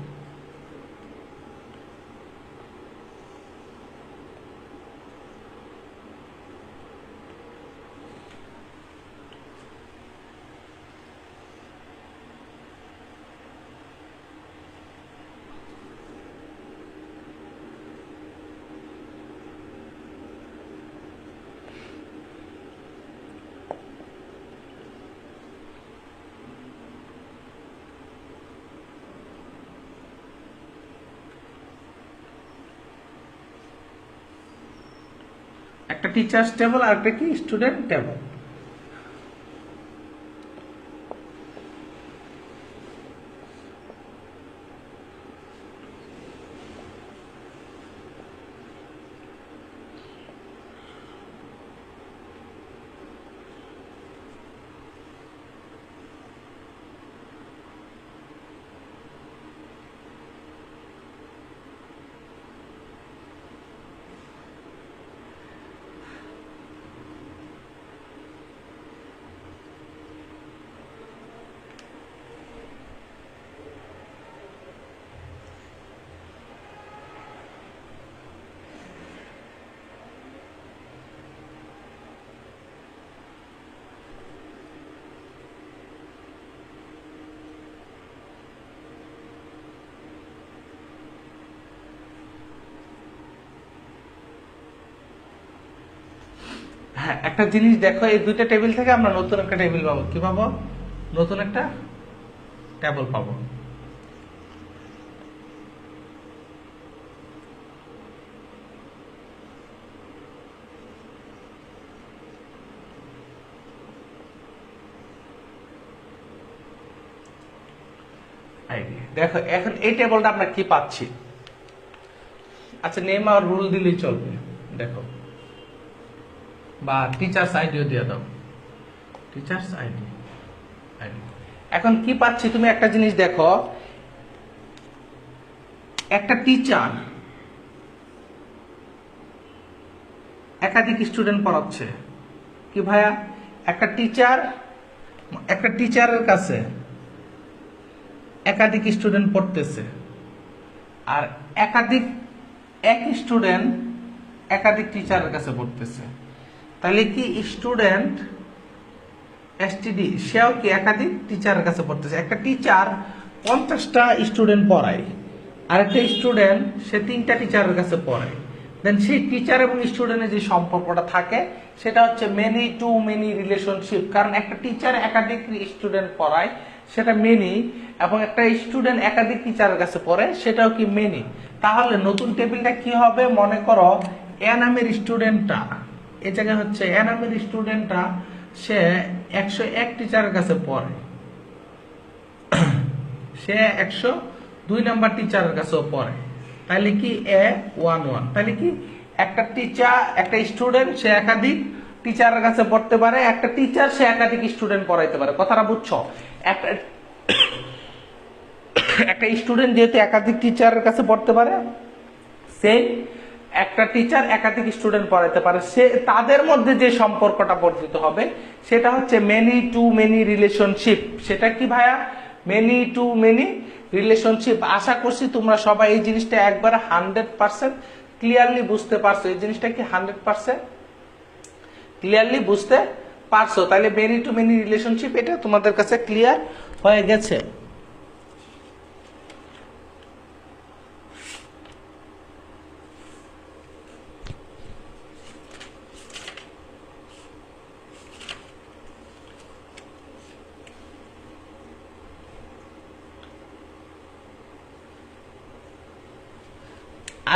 একটা টিচার্স টেবল আর একটা কি স্টুডেন্ট টেবল। হ্যাঁ, একটা জিনিস দেখো, এই দুইটা টেবিল থেকে আমরা নতুন একটা টেবিল পাবো। কি পাবো? নতুন একটা টেবিল পাবো। দেখো এখন এই টেবিলটা আমরা কি পাচ্ছি? আচ্ছা, নেম আর রুল দিলেই চলবে। দেখো, বা টিচার্স আইডিও দিয়ে দাও, টিচার্স আইডি। এখন কি পাচ্ছি? তুমি একটা জিনিস দেখো, একটা টিচার একাধিক স্টুডেন্ট পড়াচ্ছে। কি ভাইয়া? একটা টিচারের কাছে একাধিক স্টুডেন্ট পড়তেছে, আর এক স্টুডেন্ট একাধিক টিচারের কাছে পড়তেছে। তাহলে কি স্টুডেন্ট এসটিডি সেও কি একাধিক টিচারের কাছে পড়তেছে? একটা টিচার 50টা স্টুডেন্ট পড়ায়, আর একটা স্টুডেন্ট সে 3টা টিচারের কাছে পড়ায়। দেন সেই টিচার এবং স্টুডেন্টের যে সম্পর্কটা থাকে সেটা হচ্ছে মেনি টু মেনি রিলেশনশিপ। কারণ একটা টিচার একাধিক স্টুডেন্ট পড়ায়, সেটা মেনি, এবং একটা স্টুডেন্ট একাধিক টিচারের কাছে পড়ে, সেটাও কি মেনি। তাহলে নতুন টেবিলটা কি হবে? মনে করো এ নামের স্টুডেন্টটা, এই জায়গায় হচ্ছে এ নামের স্টুডেন্টটা সে 101 টিচারের কাছে পড়ে, সে 102 নাম্বার টিচারের কাছেও পড়ে। তাহলে কি A11। তাহলে কি একটা টিচার, একটা স্টুডেন্ট সে একাধিক টিচারের কাছে পড়তে পারে, একটা টিচার সে একাধিক স্টুডেন্ট পড়াইতে পারে। কথাটা বুঝছো? একটা স্টুডেন্ট যেহেতু একাধিক টিচারের কাছে পড়তে পারে, সে একটা টিচার একাধিক স্টুডেন্ট পড়াইতে পারে, সে তাদের মধ্যে যে সম্পর্কটা বর্ধিত হবে সেটা হচ্ছে মেনি টু মেনি রিলেশনশিপ। সেটা কি ভাইয়া? Many to many relationship. আশা করছি তোমরা সবাই এই জিনিসটা একবারে 100% ক্লিয়ারলি বুঝতে পারছো। এই জিনিসটা কি 100% ক্লিয়ারলি বুঝতে পারছো? তাহলে মেনি টু মেনি রিলেশনশিপ এটা তোমাদের কাছে ক্লিয়ার হয়ে গেছে।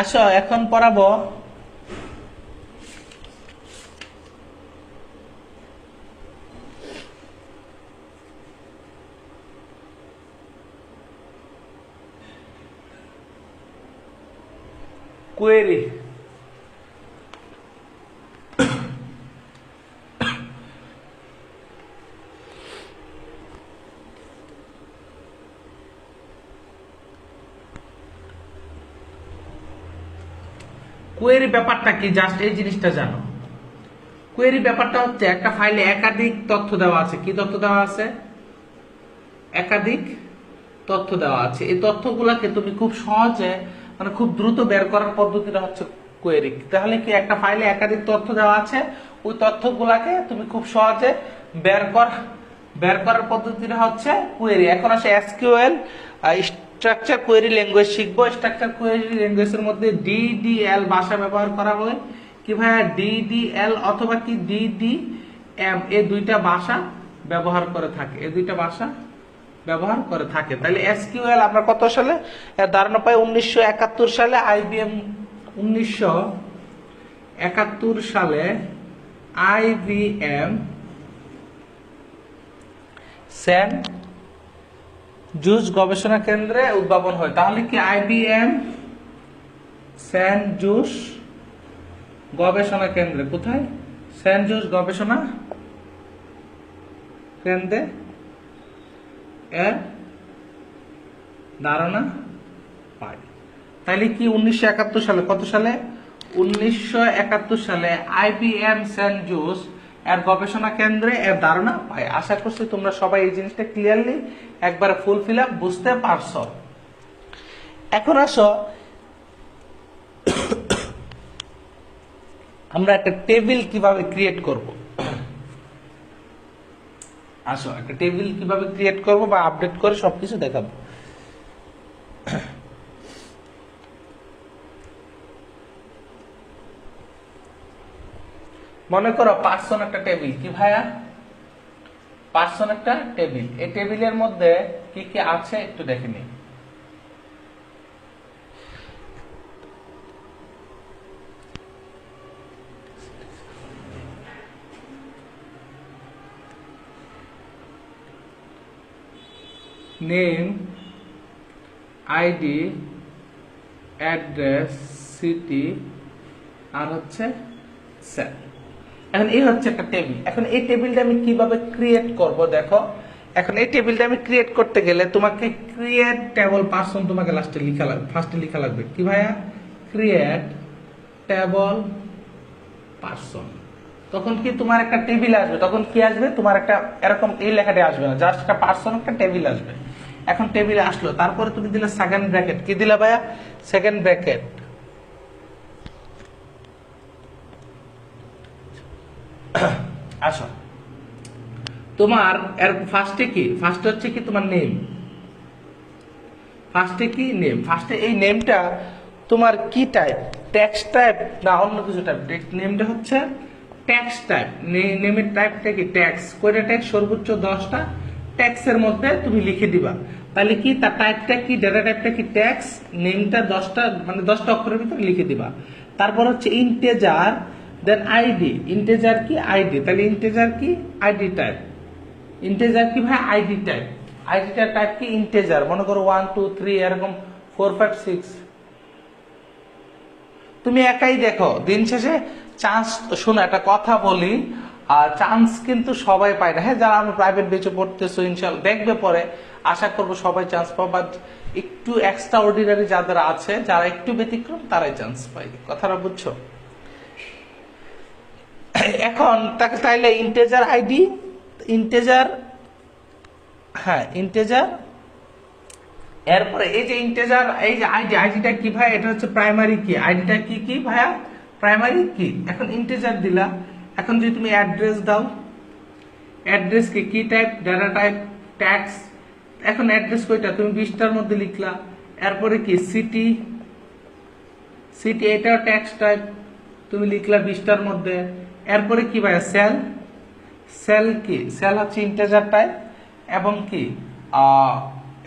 আসো এখন পড়াবো কোয়েরি। কোয়েরি ব্যাপারটা কি, জাস্ট এই জিনিসটা জানো। কোয়েরি ব্যাপারটা হচ্ছে একটা ফাইলে একাধিক তথ্য দেওয়া আছে। কি তথ্য দেওয়া আছে? একাধিক তথ্য দেওয়া আছে। এই তথ্যগুলোকে তুমি খুব সহজে মানে খুব দ্রুত বের করার পদ্ধতিটা হচ্ছে কোয়েরি। তাহলে কি একটা ফাইলে একাধিক তথ্য দেওয়া আছে, ওই তথ্যগুলাকে তুমি খুব সহজে বের করার পদ্ধতিটা হচ্ছে কোয়েরি। এখন আসে এসকিউএল স্ট্রাকচার কোয়েরি ল্যাঙ্গুয়েজ শিখবো। স্ট্রাকচার কোয়েরি ল্যাঙ্গুয়েজের মধ্যে ডিডিএল ভাষা ব্যবহার করা হয়। কি ভাইয়া? ডিডিএল অথবা কি ডিডিএম, এই দুইটা ভাষা ব্যবহার করে থাকে। এই দুইটা ভাষা ব্যবহার করে থাকে। তাহলে এসকিউএল আমরা কত সালে এর ধারণা পাই? 1971 সালে আইবিএম 1971 সালে আইবিএম সেন জুস গবেষণা কেন্দ্রে উদ্ভাবন হয়। তাহলে কি আইবিএম সেন জুস গবেষণা কেন্দ্রে, কোথায়? সেন জুস গবেষণা কেন্দ্রে এর ধারণা পায়। তাহলে কি 1971 সালে, কত সালে? 1971 সালে আইবিএম সেন জুস এর গবেষণা কেন্দ্রে এর ধারণা পায়। আশা করছি তোমরা সবাই এই জিনিসটা ক্লিয়ারলি একবার ফুলফিল আপ বুঝতে পারছো। এখন আসো আমরা একটা টেবিল কিভাবে ক্রিয়েট করব। আসো একটা টেবিল কিভাবে ক্রিয়েট করব বা আপডেট করে সবকিছু দেখাবো। মনে করো পার্সন একটা টেবিল। কি ভাইয়া? পার্সন একটা টেবিল। এই টেবিলের মধ্যে কি কি আছে একটু দেখে নিই। নেম, আইডি, অ্যাড্রেস, সিটি আর হচ্ছে সেল। এখন এই হচ্ছে একটা টেবিল। এখন এই টেবিলটা আমি কিভাবে ক্রিয়েট করব দেখো। এখন এই টেবিলটা আমি ক্রিয়েট করতে গেলে তোমাকে ক্রিয়েট টেবল পার্সন তোমাকে লাস্টে লেখা লাগবে, ফার্স্টে লেখা লাগবে। কি ভাইয়া? Create table person. তখন কি তোমার একটা টেবিল আসবে। তখন কি আসবে? তোমার একটা এরকম এই লেখাটা আসবে না, জাস্ট একটা পার্সন একটা টেবিল আসবে। এখন টেবিলে আসলো, তারপরে তুমি দিলে সেকেন্ড ব্র্যাকেট। কি দিলা ভাইয়া? Second bracket. আসো তোমার এর ফার্স্টে কি? ফার্স্টে হচ্ছে কি তোমার নেম। ফার্স্টে কি? নেম। ফার্স্টে এই নেমটা তোমার কি টাইপ? টেক্সট টাইপ না অন্য কিছু টাইপ? নেমটা হচ্ছে টেক্সট টাইপ। নেমের টাইপটা কি? টেক্সট। কয়টা টেক্সট? সর্বোচ্চ 10টা টেক্সটের মধ্যে তুমি লিখে দিবা। তাহলে কি তার টাইপটা কি? ডেটা টাইপটা কি? টেক্সট। নেমটা 10টা মানে 10টা অক্ষরের ভিতরে লিখে দিবা। তারপর হচ্ছে ইন্টেজার, দেন আইডি। ইন্টেজার কি? আইডি। তাহলে ইন্টেজার কি? ID type. ইন্টেজার কি ভাই? ID type. আইডিটা টাইপ কি? ইন্টেজার। মনে করো 1 2 3 এরকম 4 5 6। তুমি একাই দেখো, দিন শেষে চান্স, শোনো একটা কথা বলি, চান্স কিন্তু সবাই পায় না। হ্যাঁ, যারা আমরা প্রাইভেট বেচে পড়তেছো ইনশাআল্লাহ দেখবে পরে, আশা করবো সবাই চান্স পাবো। বাট একটু এক্সট্রা অর্ডিনারি যাদের আছে, যারা একটু ব্যতিক্রম, তারাই চান্স পায়। কথাটা বুঝছো? এখন তাকে তাইলে ইন্টেজার আইডি, ইন্টেজার, হ্যাঁ ইন্টেজার। এরপরে এই যে ইন্টেজার, এই যে আইডি, আইডিটা কি ভাই? এটা হচ্ছে প্রাইমারি কি। আইডিটা কি কি ভাইয়া? প্রাইমারি কি। এখন ইন্টেজার দিলা। এখন যদি তুমি অ্যাড্রেস দাও, অ্যাড্রেস কি টাইপ, ডাটা টাইপ, ট্যাক্স। এখন অ্যাড্রেস কয়টা, তুমি 20টার মধ্যে লিখলা। এরপরে কি সিটি, সিটি এটাও ট্যাক্স টাইপ, তুমি লিখলা 20টার মধ্যে। এরপরে কি ভাই সেল, সেল কি, সেল হচ্ছে ইন্টিজার টাইপ এবং কি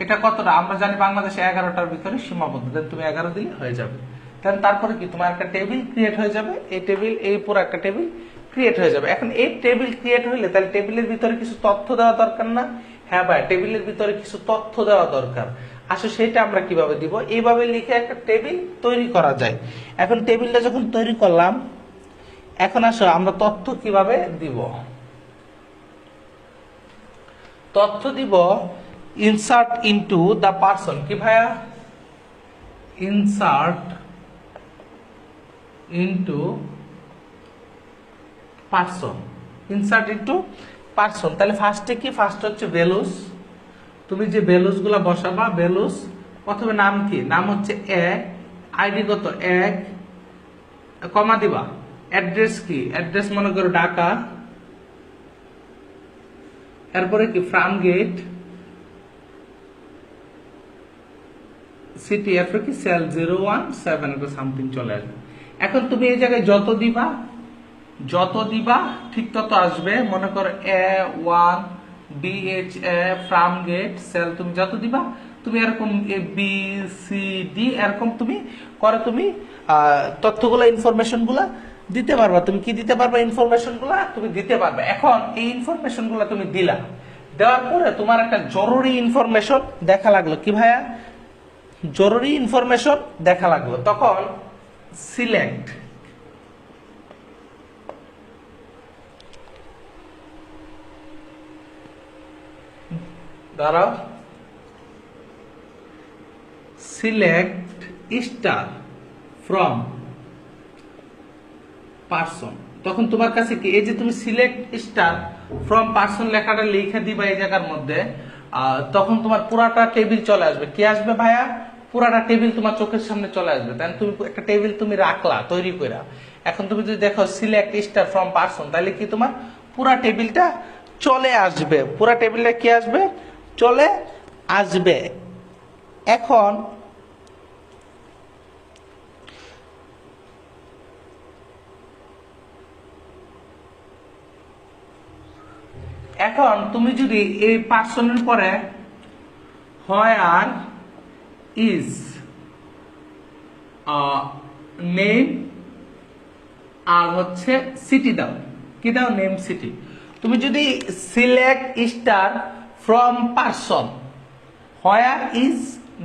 এটা কতটা আমরা জানি বাংলাদেশে 11টার ভিতরে সীমাবদ্ধ, দেন তুমি 11 দিলে হয়ে যাবে। দেন তারপরে কি তোমার একটা টেবিল ক্রিয়েট হয়ে যাবে, এই টেবিল এই পুরো একটা টেবিল ক্রিয়েট হয়ে যাবে। এখন এই টেবিল ক্রিয়েট হইলে তাহলে টেবিলের ভিতরে কিছু তথ্য দেওয়া দরকার না? হ্যাঁ ভাই, টেবিলের ভিতরে কিছু তথ্য দেওয়া দরকার। আসলে সেটা আমরা কিভাবে দিব, এইভাবে লিখে একটা টেবিল তৈরি করা যায়। এখন টেবিলটা যখন তৈরি করলাম, এখন আসো আমরা তথ্য কিভাবে দিব। তথ্য দিব ইনসার্ট ইনটু দ্য পারসন। কি ভাইয়া, insert into person, insert into person. তাহলে ফার্স্টে কি, ফার্স্ট হচ্ছে ভ্যালুস, তুমি যে ভ্যালুস গুলা বসাবা, ভ্যালুস প্রথমে নাম কি, নাম হচ্ছে 1, আইডি কত 1, কমা দিবা। অ্যাড্রেস কি, অ্যাড্রেস মনে করো ঢাকা। এরপরে কি ফ্রাম গেট, সিটি, এরপরে কি সেল 017 একটা সামথিং চলে আসবে। এখন তুমি এই জায়গায় যত দিবা ঠিক তত আসবে। মনে করো A1 BHA ফ্রাম গেট সেল, তুমি যত দিবা তুমি এরকম ABCD এরকম তুমি করে তুমি তথ্যগুলো ইনফরমেশন গুলা দিতে পারবা। তুমি কি দিতে পারবা, ইনফরমেশন গুলা তুমি দিতে পারবে। এখন এই ইনফরমেশন গুলা তুমি দিলা, দেওয়ার পরে তোমার একটা জরুরি ইনফরমেশন দেখা লাগলো। কি ভাইয়া, জরুরি ইনফরমেশন দেখা লাগলো। তখন সিলেক্ট, দাঁড়াও, সিলেক্ট স্টার ফ্রম পারসন। তখন তোমার কাছে কি, এই যে তুমি সিলেক্ট স্টার ফ্রম পারসন লেখাটা লিখে দিবা এই জায়গার মধ্যে, তখন তোমার পুরাটা টেবিল চলে আসবে। কি আসবে ভাইয়া, পুরাটা টেবিল তোমার চোখের সামনে চলে আসবে। তাই তুমি একটা টেবিল তুমি রাখলা তৈরি করে। এখন তুমি যদি দেখো সিলেক্ট স্টার ফ্রম পারসন, তাহলে কি তোমার পুরা টেবিলটা চলে আসবে, পুরা টেবিলটা কি আসবে, চলে আসবে। এখন এখন তুমি যদি এই পার্সনের পরে হোয়ার ইজ নেম আর হচ্ছে সিটি দাও। কি দাও, নেম সিটি। তুমি যদি select star from person where is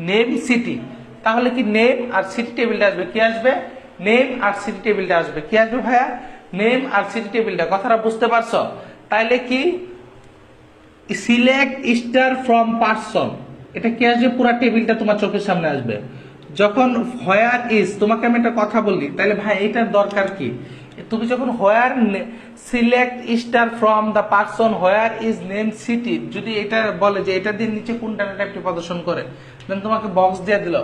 name city, তাহলে কি নেম আর সিটি টেবিলটা আসবে। কি আসবে, নেম আর সিটি টেবিলটা আসবে। কি আসবে ভাইয়া, নেম আর সিটি টেবিলটা। কথাটা বুঝতে পারছো? তাইলে কি সিলেক্ট স্টার ফ্রম পারসন, এটা কি আসবে, পুরো টেবিলটা তোমার চোখের সামনে আসবে। যখন হোয়ার ইজ, তোমাকে আমি একটা কথা বললি, তাহলে ভাই এটার দরকার কি, তুমি যখন where select star from the person where is name city, যদি এটা বলে যে এটা দিয়ে নিচে কোন ডাটা টাইপটি প্রদর্শন করে, দেন তোমাকে বক্স দিয়ে দিল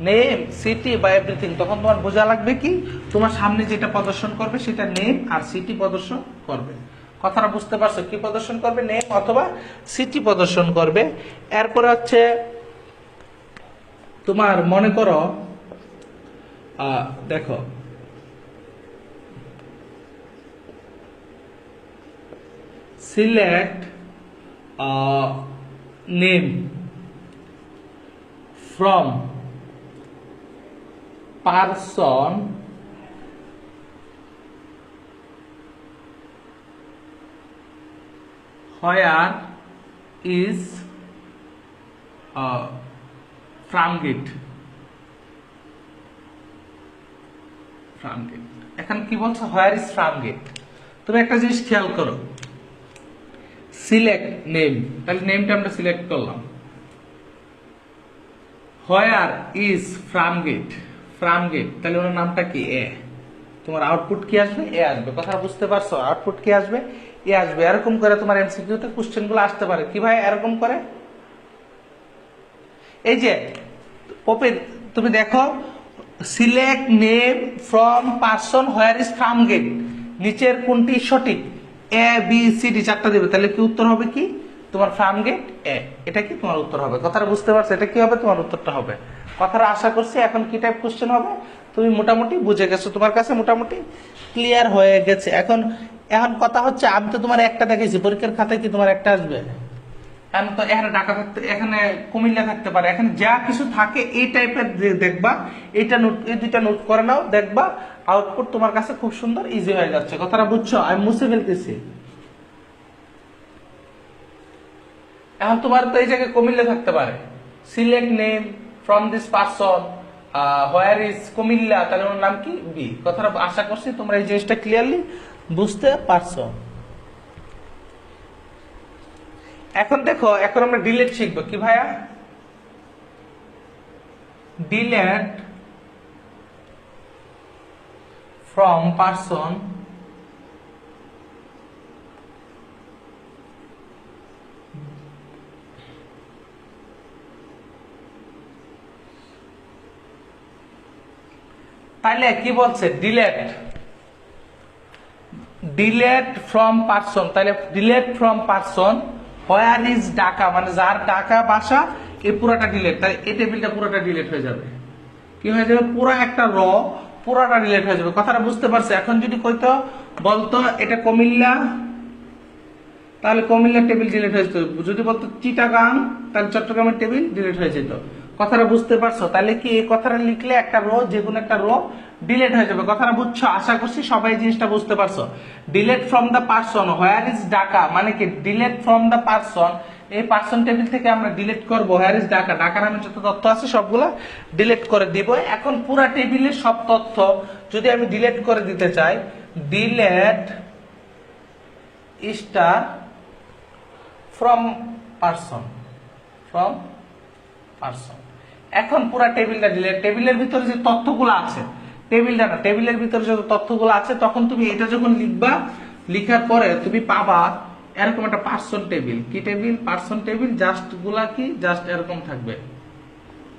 নেম সিটি বা এভরিথিং, তখন তোমার বোঝা লাগবে কি তোমার সামনে যেটা প্রদর্শন করবে সেটা নেম আর সিটি প্রদর্শন করবে। কথাটা বুঝতে পারছো? কি প্রদর্শন করবে, নেম অথবা সিটি প্রদর্শন করবে। এরপরে হচ্ছে তোমার মনে করো দেখো select name from person where is from gate. এখন কি বলছো, হোয়ার ইজ ফ্রাম গেট। তুমি একটা জিনিস খেয়াল করো, সিলেক্ট নেম, তাহলে নেমটা আমরা সিলেক্ট করলাম। হোয়ার ইজ ফ্রাম গেট, তাহলে ওনার নামটা কি, এ। তোমার আউটপুট কি আসবে, এ আসবে। কথা বুঝতে পারছো? আউটপুট কি আসবে, এ আসবে। এরকম করে তোমার এমসিকিউতে কোশ্চেন গুলো আসতে পারে। কি ভাই এরকম করে, এই যে পপে তুমি দেখো select name from person where is from gate, নিচের কোনটি সঠিক, এ বি সি ডি চারটা দেবে, তাহলে কি উত্তর হবে কি তোমার ফার্ম গেট এ, এটা কি তোমার উত্তর হবে। কথাটা বুঝতে পারছো, এটা কি হবে তোমার উত্তরটা হবে। কথাটা আশা করছি এখন কি টাইপ কোশ্চেন হবে তুমি মোটামুটি বুঝে গেছো, তোমার কাছে মোটামুটি ক্লিয়ার হয়ে গেছে। এখন এখন কথা হচ্ছে আমি তো তোমার একটা দেখেছি, পরীক্ষার খাতায় কি তোমার একটা আসবে? এখন তো এখানে ঢাকা থাকতে, এখানে কুমিল্লা থাকতে পারে, এখানে যা কিছু থাকে এই টাইপের দেখবা, এইটা নোট, এই দুইটা নোট করে নাও, দেখবা আউটপুট তোমার কাছে খুব সুন্দর ইজি হয়ে যাচ্ছে। কথাটা বুঝছো? আমি মুছে ফেলতেছি। এখন তোমার তো এই জায়গায় কুমিল্লা থাকতে পারে, select name from this person, where is Comilla, তাহলে ওর নাম কি বি। কথাটা আশা করছি তোমরা এই জিনিসটা ক্লিয়ারলি বুঝতে পারছো। এখন দেখো, এখন আমরা ডিলেট শিখবো কি ভাইয়া, ডিলেট ফ্রম পারসন তাহলে কি বলছে, ডিলেট ডিলেট ফ্রম পারসন, তাহলে delete from person where is Dhaka, মানে যার ঢাকা বাসা, এই পুরাটা ডিলেট, তাই এই টেবিলটা পুরাটা ডিলেট হয়ে যাবে। কি হয়ে যাবে, পুরা একটা র পুরাটা ডিলেট হয়ে যাবে। কথাটা বুঝতে পারছো? এখন যদি কইতো বলতো এটা কুমিল্লা, তাহলে কুমিল্লা টেবিল ডিলিট হয়ে যেত। যদি বলতো চিটাগাং, তাহলে চট্টগ্রামের টেবিল ডিলিট হয়ে যেত। কথাটা বুঝতে পারছো? তাহলে কি এই কথাটা লিখলে একটা রো, যে কোনো একটা রো ডিলিট হয়ে যাবে। কথাটা বুঝছো? আশা করছি সবাই জিনিসটা বুঝতে পারছো। Delete from the person where is Dhaka, মানে কি ডিলিট ফ্রম দ্য পারসন, এই পারসন টেবিল থেকে আমরা ডিলিট করব হোয়ার ইজ ঢাকা, ঢাকা নামে যত তথ্য আছে সবগুলা ডিলিট করে দিব। এখন পুরা টেবিলের সব তথ্য যদি আমি ডিলিট করে দিতে চাই, delete star from person, from person. এখন পুরা টেবিলটা ডিলিট, টেবিলের ভিতরে যে তথ্যগুলো আছে, টেবিলটা না, টেবিলের ভিতরে যত তথ্যগুলো আছে, তখন তুমি এটা যখন লিখবা, লিখার পরে তুমি পাবা এরকম একটা পারসন টেবিল। কি টেবিল? Person table. জাস্ট গুলা কি, জাস্ট এরকম থাকবে,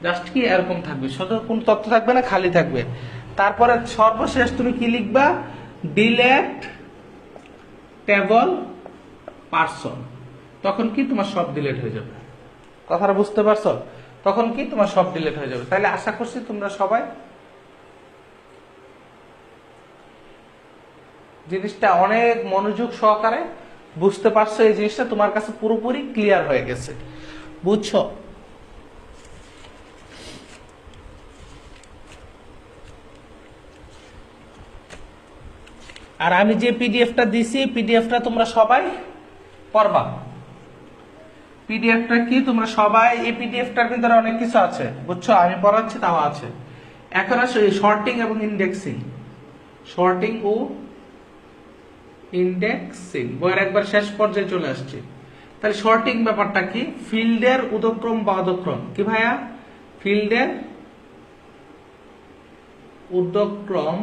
জাস্ট কি এরকম থাকবে, শুধু কোন তথ্য থাকবে না, খালি থাকবে। তারপরে সর্বশেষ তুমি কি লিখবা, ডিলেট টেবল পারসন, তখন কি তোমার সব ডিলিট হয়ে যাবে। কথাটা বুঝতে পারছো? তখন কি তোমার সব ডিলিট হয়ে যাবে। তাহলে আশা করছি তোমরা সবাই জিনিসটা অনেক মনোযোগ সহকারে বুঝতে পারছো, এই জিনিসটা তোমার কাছে পুরোপুরি ক্লিয়ার হয়ে গেছে, বুঝছো? আর আমি যে পিডিএফটা দিছি, পিডিএফটা তোমরা সবাই পড়বা। পিডিএফটা কি তোমরা সবাই, এই পিডিএফটার ভিতরে অনেক কিছু আছে, বুঝছো? আমি পড়াচ্ছি তাও আছে। এখন আসো শর্টিং এবং ইন্ডেক্সিং, শর্টিং ও ইন্ডেক্সিং বইয়ের একবার শেষ পর্যায়ে চলে আসছে। তাহলে শর্টিং ব্যাপারটা কি, ফিল্ডের উদক্রম বা অধক্রম। কি ভাইয়া? ফিল্ডের উদক্রম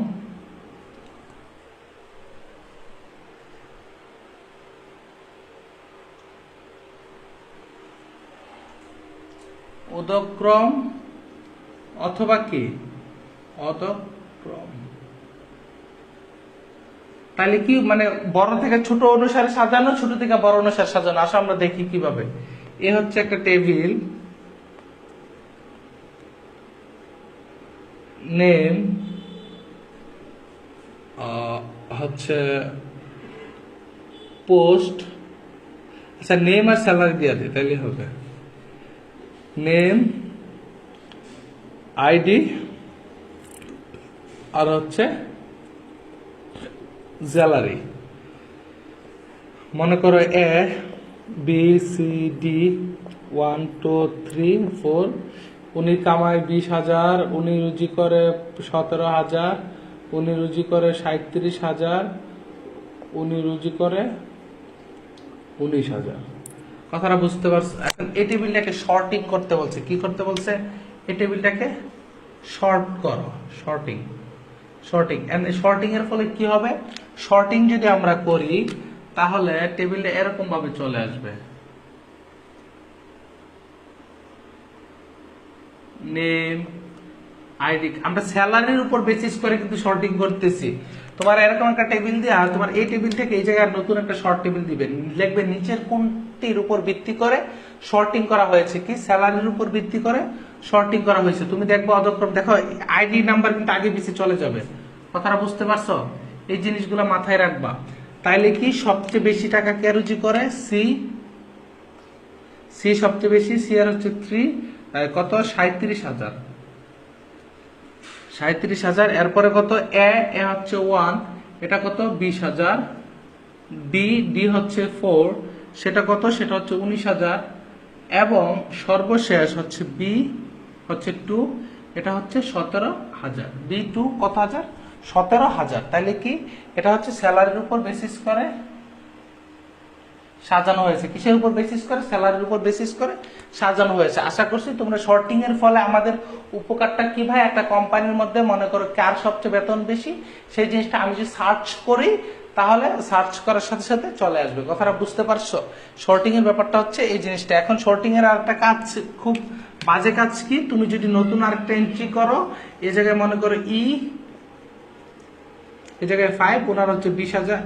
উদক্রম অথবা কি অধক্রম। তাহলে কি মানে বড় থেকে ছোট অনুসারে সাজানো, ছোট থেকে বড় অনুসারে সাজানো। আসো আমরা দেখি কিভাবে। এ হচ্ছে একটা টেবিল, নেম হচ্ছে পোস্ট, আচ্ছা নেম আর স্যালারি দিয়ে দিই তাহলে হবে। নেম, আইডি, আর হচ্ছে স্যালারি। মনে করো এ বি সি ডি 1 2 3 4, উনি কামায় 20,000, উনি রুজি করে 17,000, উনি রুজি করে 37,000, উনি রুজি করে 19,000। কথাটা বুঝতে পারছো? এখন এই টেবিলটাকে শর্টিং করতে বলছে। কি করতে বলছে? এই টেবিলটাকে শর্ট করো, শর্টিং, শর্টিং। এন্ড শর্টিং এর ফলে কি হবে, শর্টিং যদি আমরা করি তাহলে টেবিলটা এরকম ভাবে চলে আসবে। নেম, আইডি, আমরা স্যালারির উপর বেসিস করে কিন্তু শর্টিং করতেছি। তো তোমার এরকম একটা টেবিল দিয়ে আর তোমার এই টেবিল থেকে এই জায়গায় নতুন একটা শর্ট টেবিল দিবে, লিখবে নিচের কোনটির উপর ভিত্তি করে শর্টিং করা হয়েছে, কি স্যালারির উপর ভিত্তি করে শর্টিং করা হয়েছে। তুমি দেখবো অধক্রম, দেখো আইডি নাম্বার কিন্তু আগে পিছিয়ে চলে যাবে। কথাটা বুঝতে পারছো? এই জিনিসগুলো মাথায় রাখবা। তাইলে কি সবচেয়ে বেশি টাকা কে রুজি করে? সি। সি সবচেয়ে বেশি, সি আর হচ্ছে 3 কত 37,000, 37,000। এরপরে কত এ হচ্ছে 1, এটা কত 20,000। বি ডি হচ্ছে 4, সেটা কত, সেটা হচ্ছে 19,000। এবং সর্বশেষ হচ্ছে বি হচ্ছে 2, এটা হচ্ছে 17,000। বি 2 কত হাজার? 17,000। তাইলে কি এটা হচ্ছে স্যালারির উপর বেসিস করে সাজানো হয়েছে। কিসের উপর বেসিস করে? স্যালারির উপর বেসিস করে সাজানো হয়েছে। আশা করছি তোমরা শর্টিং এর ফলে আমাদের উপকারটা কি ভাই, একটা কোম্পানির মধ্যে মনে করো কার সবচেয়ে বেতন বেশি, সেই জিনিসটা আমি যদি সার্চ করি তাহলে সার্চ করার সাথে সাথে চলে আসবে। কথাটা বুঝতে পারছো? শর্টিং এর ব্যাপারটা হচ্ছে এই জিনিসটা। এখন শর্টিং এর আরেকটা কাজ, খুব বাজে কাজ কি, তুমি যদি নতুন আরেকটা এন্ট্রি করো, এই জায়গায় মনে করো এই জায়গায় 5, ওনার হচ্ছে 20,000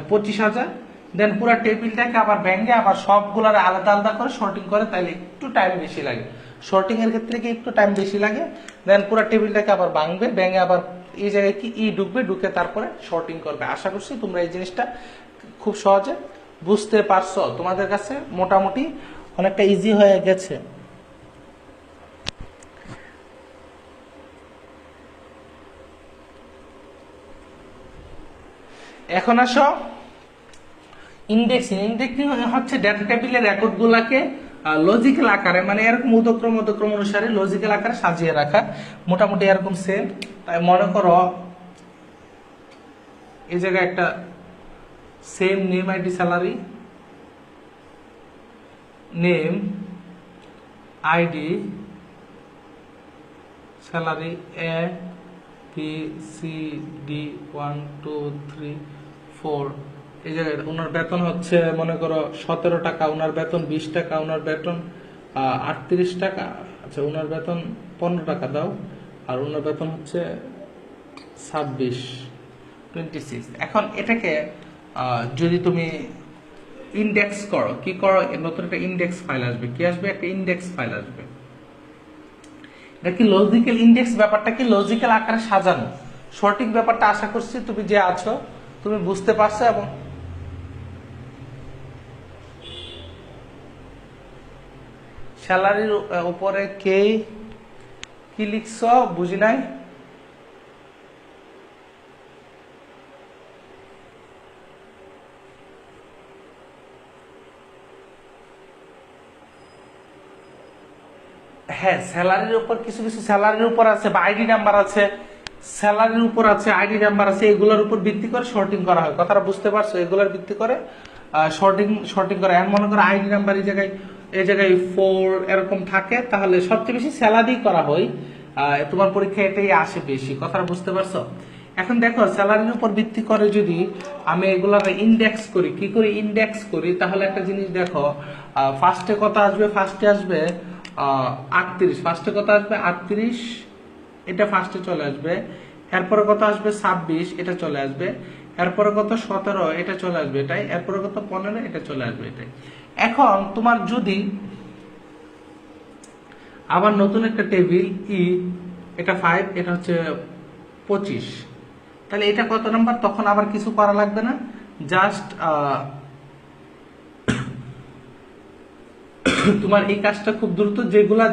25,000, দেন পুরো টেবিলটাকে আবার ব্যাঙ্গে আবার সবগুলার আলাদা আলাদা করে শর্টিং করে, তাইলে একটু টাইম বেশি লাগে। শর্টিং এর ক্ষেত্রে কি একটু টাইম বেশি লাগে। দেন পুরো টেবিলটাকে আবার ভাঙবে, ব্যাঙ্গে আবার এই জায়গায় কি ঢুকবে, ঢুকে তারপরে শর্টিং করবে। আশা করছি তোমরা এই জিনিসটা খুব সহজে বুঝতে পারছো, তোমাদের কাছে মোটামুটি অনেকটা ইজি হয়ে গেছে। এখন আসো ইন্ডেক্সিং। ইন্ডেক্সিং হচ্ছে ডেটা টেবিলের রেকর্ড গুলাকে লজিক্যাল আকারে, মানে এরকম উদক্রম অনুসারে লজিক্যাল আকারে সাজিয়ে রাখা, মোটামুটি এরকম সেম। তাই মনে করো এই জায়গায় একটা same name ID salary, name ID salary A B C D 1 2 3 4। এই জায়গায় ওনার বেতন হচ্ছে মনে করো 17 টাকা, ওনার বেতন 20 টাকা, ওনার বেতন 38 টাকা, আচ্ছা ওনার বেতন 15 টাকা দাও, আর ওনার বেতন হচ্ছে 26। এখন এটাকে যদি তুমি ইন্ডেক্স করো, কি করো, নতুন একটা ইন্ডেক্স ফাইল আসবে। কি আসবে? একটা ইন্ডেক্স ফাইল আসবে। এটা কি লজিক্যাল ইন্ডেক্স, ব্যাপারটা কি লজিক্যাল আকারে সাজানো। শর্টিং ব্যাপারটা আশা করছি তুমি যে আছো তুমি বুঝতে পারছো। এবং স্যালারির উপরে কে কি লিখছো বুঝি নাই। হ্যাঁ, স্যালারির উপর কিছু কিছু স্যালারির উপর আছে বা আইডি নাম্বার আছে, স্যালারির উপর আছে, আইডি নাম্বার আছে, এগুলোর উপর ভিত্তি করে শর্টিং করা হয়। কথাটা বুঝতে পারছো? এগুলোর ভিত্তি করে শর্টিং করা। এখন মনে করো আইডি নাম্বার এই জায়গায় 4 এরকম থাকে, তাহলে সবচেয়ে বেশি স্যালারি করা হয়। তোমার পরীক্ষায় এটাই আসে বেশি। কথাটা বুঝতে পারছো? এখন দেখো স্যালারির উপর ভিত্তি করে যদি আমি এগুলোকে ইন্ডেক্স করি, কি করে ইন্ডেক্স করি, তাহলে একটা জিনিস দেখো, ফার্স্টে কত আসবে? ফার্স্টে আসবে 38। ফার্স্টে কত আসবে? 38, এটা ফার্স্টে চলে আসবে। এরপরে কত আসবে? 26, এটা চলে আসবে। এরপরে কত? 17, এটা চলে আসবে এটাই। এরপরে কত? 15, এটা চলে আসবে এটাই। এখন তোমার যদি আবার নতুন একটা টেবিল এটা 5, এটা হচ্ছে 25, তাহলে এটা কত নাম্বার? তখন আবার কিছু করা লাগবে না, জাস্ট তোমার এই কাজটা খুব দ্রুত, যেগুলা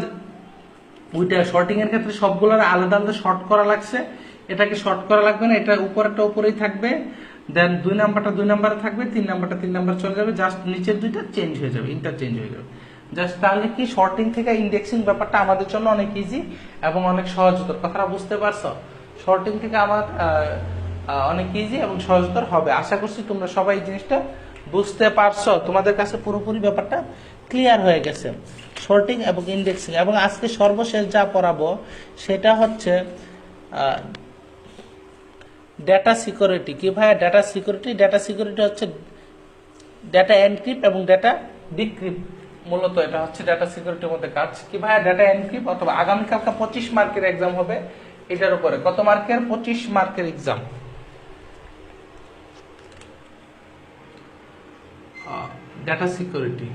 ওইটা শর্টিং এর ক্ষেত্রে সবগুলোর আলাদা আলাদা শর্ট করা লাগছে, এটাকে শর্ট করা লাগবে না, এটা উপরেরটা উপরেই থাকবে। দেন 2 নাম্বারটা 2 নাম্বারে থাকবে, 3 নাম্বারটা 3 নাম্বার চলে যাবে, জাস্ট নিচের দুইটা চেঞ্জ হয়ে যাবে, ইন্টারচেঞ্জ হয়ে যাবে জাস্ট। তাহলে কি শর্টিং থেকে ইন্ডেক্সিং ব্যাপারটা আমাদের জন্য অনেক ইজি এবং অনেক সহজতর। কথাটা বুঝতে পারছো? শর্টিং থেকে আমার অনেক ইজি এবং সহজতর হবে। আশা করছি তোমরা সবাই এই জিনিসটা বুঝতে পারছো, তোমাদের কাছে পুরোপুরি ব্যাপারটা ক্লিয়ার হয়ে গেছে শর্টিং এবং ইন্ডেক্সিং। এবং আজকে সর্বশেষ যা পড়াবো সেটা হচ্ছে ডেটা সিকিউরিটি। কি ভাই ডেটা সিকিউরিটি? ডেটা সিকিউরিটি হচ্ছে ডেটা এনক্রিপ্ট এবং ডেটা ডিক্রিপ্ট, মূলত এটা হচ্ছে ডেটা সিকিউরিটির মধ্যে কাজ। কি ভাই ডেটা এনক্রিপ্ট, অথবা আগামীকালকে 25 মার্কের এক্সাম হবে এটার উপরে। কত মার্কের? 25 মার্কের exam. Data security.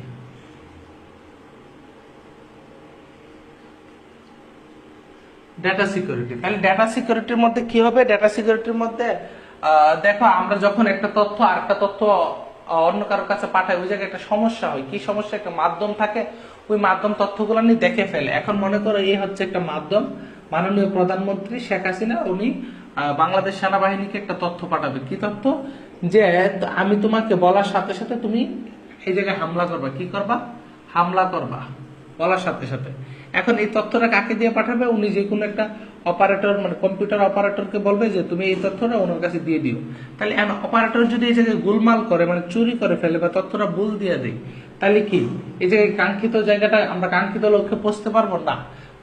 Data security, তাহলে ডাটা সিকিউরিটির মধ্যে কি হবে? ডাটা সিকিউরিটির মধ্যে দেখো, আমরা যখন একটা তথ্য আর একটা তথ্য অন্য কারোর কাছে পাঠাই, ওই জায়গায় একটা সমস্যা হয়। কি সমস্যা? একটা মাধ্যম থাকে, ওই মাধ্যম তথ্যগুলো নিয়ে দেখে ফেলে। এখন মনে করো এই হচ্ছে একটা মাধ্যম, মাননীয় প্রধানমন্ত্রী শেখ হাসিনা উনি বাংলাদেশ সেনাবাহিনীকে একটা তথ্য পাঠাবে। কি তথ্য? যে আমি তোমাকে বলার সাথে সাথে তুমি এই জায়গায় হামলা করবা। কি করবা? হামলা করবা বলার সাথে সাথে। এখন এই তথ্যটা কাকে দিয়ে পাঠাবে? উনি যে কোনো একটা অপারেটর, মানে কম্পিউটার অপারেটরকে বলবে যে তুমি এই তথ্যটা ওনার কাছে দিয়ে দিও। তাহলে অপারেটর যদি এই জায়গায় গোলমাল করে, মানে চুরি করে ফেলে বা তথ্যটা ভুল দিয়ে দেয়, তাহলে কি এই জায়গায় কাঙ্ক্ষিত জায়গাটা আমরা কাঙ্ক্ষিত লক্ষ্যে পৌঁছতে পারবো না।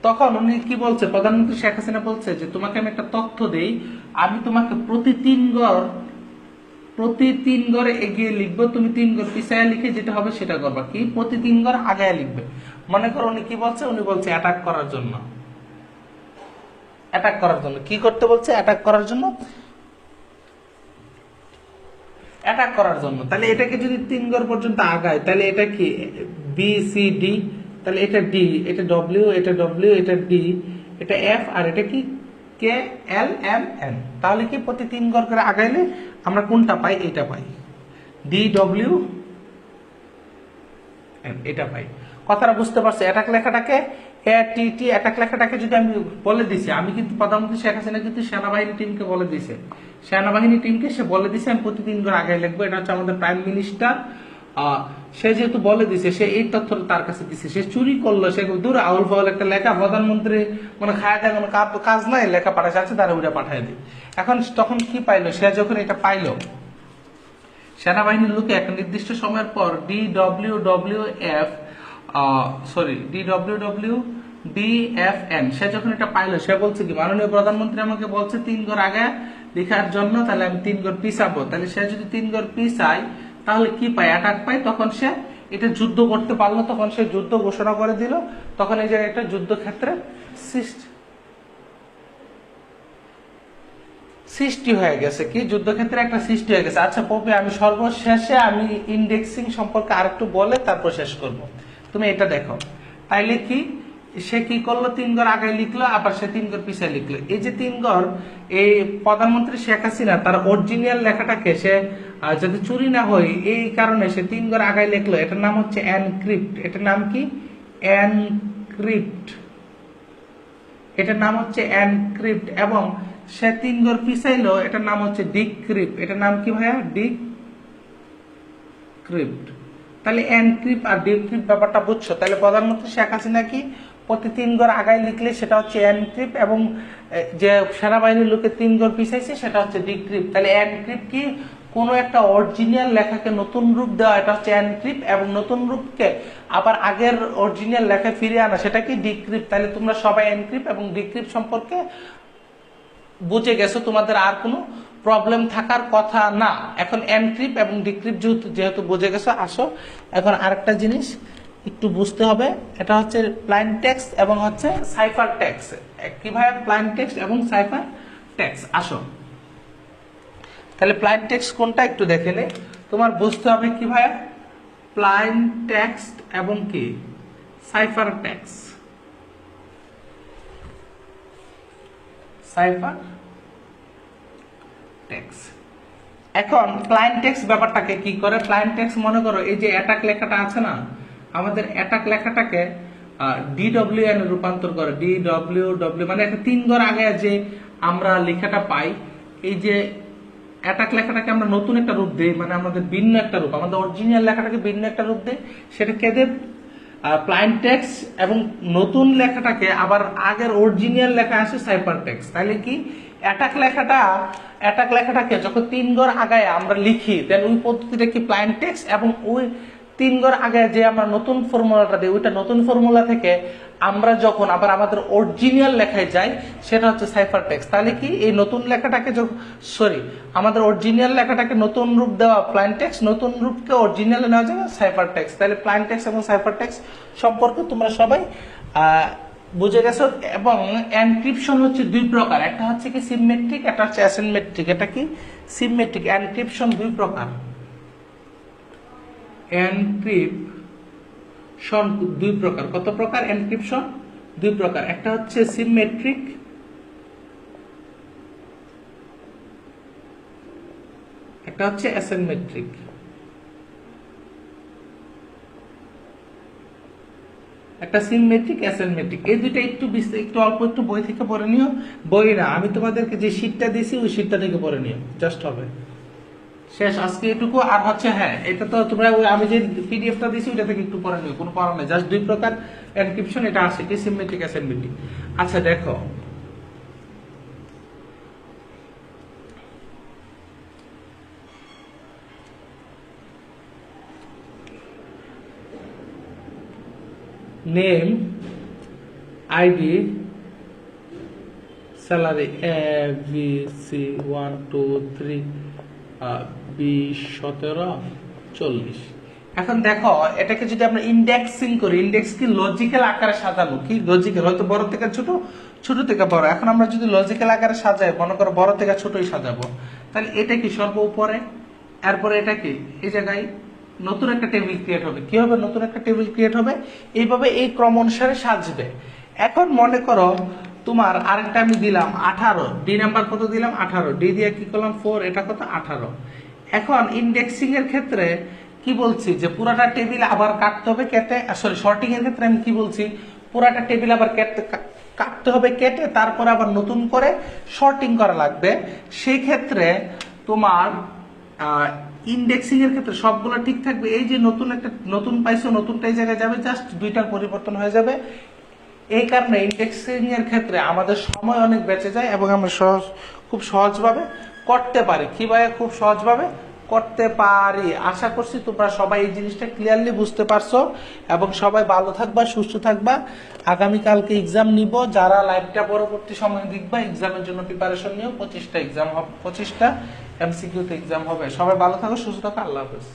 তখন উনি কি বলছে? প্রধানমন্ত্রী শেখ হাসিনা বলছে যে তোমাকে আমি একটা তথ্য দেই, আমি তোমাকে প্রতি 3 গড় এগিয়ে লিখবো, তুমি 3 গড় পিছায় লিখে যেটা হবে সেটা করবা। কি? প্রতি 3 গড় আগায় লিখবে। মনে করো উনি কি বলছে? উনি বলছে অ্যাটাক করার জন্য। অ্যাটাক করার জন্য কি করতে বলছে? অ্যাটাক করার জন্য। অ্যাটাক করার জন্য। তাহলে এটাকে যদি 3 গড় পর্যন্ত আগায়, তাহলে এটা কি? বি সি ডি, তাহলে এটা ডি, এটা ডব্লিউ, এটা ডব্লিউ, এটা ডি, এটা এফ, আর এটা কি? কে এল এম এন। তাহলে কি প্রতি 3 গড় করে আগাইলে আমরা কোনটা পাই? এটা পাই, ডি ডব্লিউ এন, এটা পাই। কথাটা বুঝতে পারছো? অ্যাটাক লেখাটাকে এটিটি, অ্যাটাক লেখাটাকে যদি আমি বলে দিছি, আমি কিন্তু প্রধানমন্ত্রী শেখ হাসিনা কিন্তু সেনাবাহিনী টিমকে বলে দিছে, সেনাবাহিনী টিমকে সে বলে দিছে আমি প্রতি 3 গড় আগায় লিখবো। এটা হচ্ছে আমাদের প্রাইম মিনিস্টার। সে যেহেতু বলে দিছে, সে এই তথ্যটা তার কাছে দিছে, সে চুরি করলো, সে দূর আউল ফাউল একটা লেখা প্রধানমন্ত্রী মানে খায় দেয়, কোনো কাজ নাই, লেখা পাঠাচ্ছে, আছে তারা ওইটা পাঠায় দিই। এখন তখন কি পাইলো? সে যখন এটা পাইলো, সেনাবাহিনীর লোকে একটা নির্দিষ্ট সময়ের পর DWWF সে যখন এটা পাইলো, সে বলছে কি মাননীয় প্রধানমন্ত্রী আমাকে বলছে 3 গড় আগে লেখার জন্য, তাহলে আমি 3 গড় পিছাবো। তাহলে সে যদি 3 গড় পিছায় তাহলে কি পায়? অ্যাটাক পায়। তখন সে এটা যুদ্ধ করতে পারলো, তখন সে যুদ্ধ ঘোষণা করে দিল। তখন এই জায়গায় একটা যুদ্ধক্ষেত্রে সৃষ্টি হয়ে গেছে। কি? যুদ্ধক্ষেত্রে একটা সৃষ্টি হয়ে গেছে। আচ্ছা পপি, আমি সর্বশেষে আমি ইন্ডেক্সিং সম্পর্কে আরেকটু বলে তারপর শেষ করব। তুমি এটা দেখো, তাইলে কি সে কি করলো? 3 গড় আগে লিখলো, আবার সে 3 গড় পিছিয়ে লিখলো। এই যে 3 গড়, এই প্রধানমন্ত্রী শেখ হাসিনা তার অরিজিনাল লেখাটাকে সে যাতে চুরি না হয় এই কারণে সে 3 গড় আগে লিখলো। এটার নাম হচ্ছে এনক্রিপ্ট। এটার নাম কি? এনক্রিপ্ট। এটার নাম হচ্ছে এনক্রিপ্ট। এবং সে 3 গড় পিছাইলো, এটার নাম হচ্ছে ডিক্রিপ্ট। এটার নাম কি ভাইয়া? ডিক্রিপ্ট। তাহলে এনক্রিপ্ট আর ডিক্রিপ্ট ব্যাপারটা বুঝছো? তাহলে প্রধানমন্ত্রী শেখ হাসিনা কি প্রতি 3 গড় আগায় লিখলে সেটা হচ্ছে এনক্রিপ্ট, এবং যে সেনাবাহিনীর লোকে 3 গড় পিছাইছে সেটা হচ্ছে ডিক্রিপ্ট। তাহলে এনক্রিপ্ট কি? কোনো একটা অরিজিনাল লেখাকে নতুন রূপ দেওয়া, এটা হচ্ছে এনক্রিপ্ট। এবং নতুন রূপকে আবার আগের অরিজিনাল লেখায় ফিরিয়ে আনা, সেটা কি? ডিক্রিপ্ট। তাহলে তোমরা সবাই এনক্রিপ্ট এবং ডিক্রিপ্ট সম্পর্কে বুঝে গেছো, তোমাদের আর কোনো প্রবলেম থাকার কথা না। এখন এনক্রিপ্ট এবং ডিক্রিপ্ট যেহেতু বুঝে গেছো, আসো এখন আরেকটা জিনিস একটু বুঝতে হবে। এটা হচ্ছে প্লেইন টেক্সট এবং হচ্ছে সাইফার টেক্সট। কিভাবে প্লেইন টেক্সট এবং সাইফার টেক্সট? আসো তাহলে প্লেইন টেক্সট কোনটা একটু দেখে নে। তোমার বুঝতে হবে কি ভাইয়া? প্লেইন টেক্সট এবং কি সাইফার টেক্সট। Cipher text. এখন প্লেইন টেক্সট ব্যাপারটাকে কি করে? প্লেইন টেক্সট মনে করো এই যে অ্যাটাক লেখাটা আছে না, আমাদের অ্যাটাক লেখাটাকে DWN এ রূপান্তর করে। DWW মানে একটা 3 গড় আগে যে আমরা লেখাটা পাই, এই যে অ্যাটাক লেখাটাকে আমরা নতুন একটা রূপ দেই, মানে আমাদের ভিন্ন একটা রূপ, আমাদের অরিজিনাল লেখাটাকে ভিন্ন একটা রূপ দেই, সেটা কেদের? Plain text. এবং নতুন লেখাটাকে আবার আগের অরিজিনাল লেখা আসে সাইফার টেক্সট। তাহলে কি অ্যাটাক লেখাটাকে যখন 3 গড় আগায় আমরা লিখি, দেন ওই পদ্ধতিটা কি? Plain text. এবং ওই 3 গড় আগে যে আমরা নতুন ফর্মুলাটা দিই, ওইটা নতুন ফর্মুলা থেকে আমরা যখন আবার আমাদের অরিজিনাল লেখায় যাই, সেটা হচ্ছে সাইফার টেক্সট। তাহলে কি এই নতুন লেখাটাকে আমাদের অরিজিনাল লেখাটাকে নতুন রূপ দেওয়া প্লেইন টেক্সট, নতুন রূপকে অরিজিনালে নেওয়া যাবে সাইফার টেক্সট। তাহলে প্লেইন টেক্সট এবং সাইফার টেক্সট সম্পর্কে তোমরা সবাই বুঝে গেছো। এবং এনক্রিপশন হচ্ছে 2 প্রকার, একটা হচ্ছে কি সিমমেট্রিক, একটা হচ্ছে অ্যাসিমেট্রিক। এটা কি? সিমমেট্রিক। এনক্রিপশন 2 প্রকার। এনক্রিপশন দুই প্রকার। কত প্রকার এনক্রিপশন? দুই প্রকার। একটা হচ্ছে সিমেট্রিক, একটা হচ্ছে অ্যাসিমেট্রিক। একটা সিমেট্রিক, অ্যাসিমেট্রিক, এই দুইটা একটু অল্প একটু বই থেকে পড়ে নিও। বই না, আমি তোমাদেরকে যে শীটটা দিয়েছি ওই শীটটা থেকে পড়ে নিও, জাস্ট হবে। শেষ আজকে এটুকু। আর হচ্ছে হ্যাঁ, এটা তো তোমরা আমি যে পিডিএফটা দিয়েছি ওইটা থেকে একটু পড়ে নিও, কোনো পড়া নেই, জাস্ট দুই প্রকার এনক্রিপশন এটা আছে, এটা সিমেট্রিক, অ্যাসিমেট্রিক। আচ্ছা দেখো, নেম, আইডি, স্যালারি ABC 1 2 3 20 17 40। এখন দেখো, এটাকে যদি আমরা ইন্ডেক্সিং করি, ইন্ডেক্স কি লজিক্যাল আকারে সাজানো, কি লজিক্যাল, হয়তো বড় থেকে ছোট, ছোট থেকে বড়। এখন আমরা যদি লজিক্যাল আকারে সাজাই, মনে করো বড় থেকে ছোটই সাজাবো, তাহলে এটা কি সর্ব উপরে, এরপরে এটা কি এই জায়গায় নতুন একটা টেবিল ক্রিয়েট হবে। কি হবে? নতুন একটা টেবিল ক্রিয়েট হবে। এইভাবে এই ক্রম অনুসারে সাজবে। এখন মনে করো তোমার আরেকটা আমি দিলাম 18, ডি নাম্বার কত দিলাম? 18, ডি দিয়ে কি করলাম? 4, এটা কত? 18। এখন ইন্ডেক্সিং এর ক্ষেত্রে কি বলছি যে পুরাটা টেবিল আবার কাটতে হবে, কেটে, সরি সর্টিং এর ক্ষেত্রে আমি কি বলছি, পুরাটা টেবিল আবার কাটতে হবে, কেটে তারপর আবার নতুন করে সর্টিং করা লাগবে। সেই ক্ষেত্রে তোমার ইন্ডেক্সিং এর ক্ষেত্রে সবগুলো ঠিক থাকবে। এই যে নতুন একটা নতুন পাইছো, নতুনটা এই জায়গায় যাবে, জাস্ট দুইটার পরিবর্তন হয়ে যাবে। এই কারণে ইন্ডেক্সিং এর ক্ষেত্রে আমাদের সময় অনেক বেঁচে যায় এবং আমরা খুব সহজভাবে করতে পারি। কি ভাই? খুব সহজভাবে করতে পারি। আশা করছি তোমরা সবাই এই জিনিসটা ক্লিয়ারলি বুঝতে পারছো এবং সবাই ভালো থাকবা, সুস্থ থাকবা। আগামীকালকে এক্সাম নিব, যারা লাইভটা পরবর্তী সময় দেখবা এক্সামের জন্য প্রিপারেশন নিও। 25টা এক্সাম হবে, 25টা এমসিকিউতে এক্সাম হবে। সবাই ভালো থাকো, সুস্থ থাকো, আল্লাহ হাফেজ।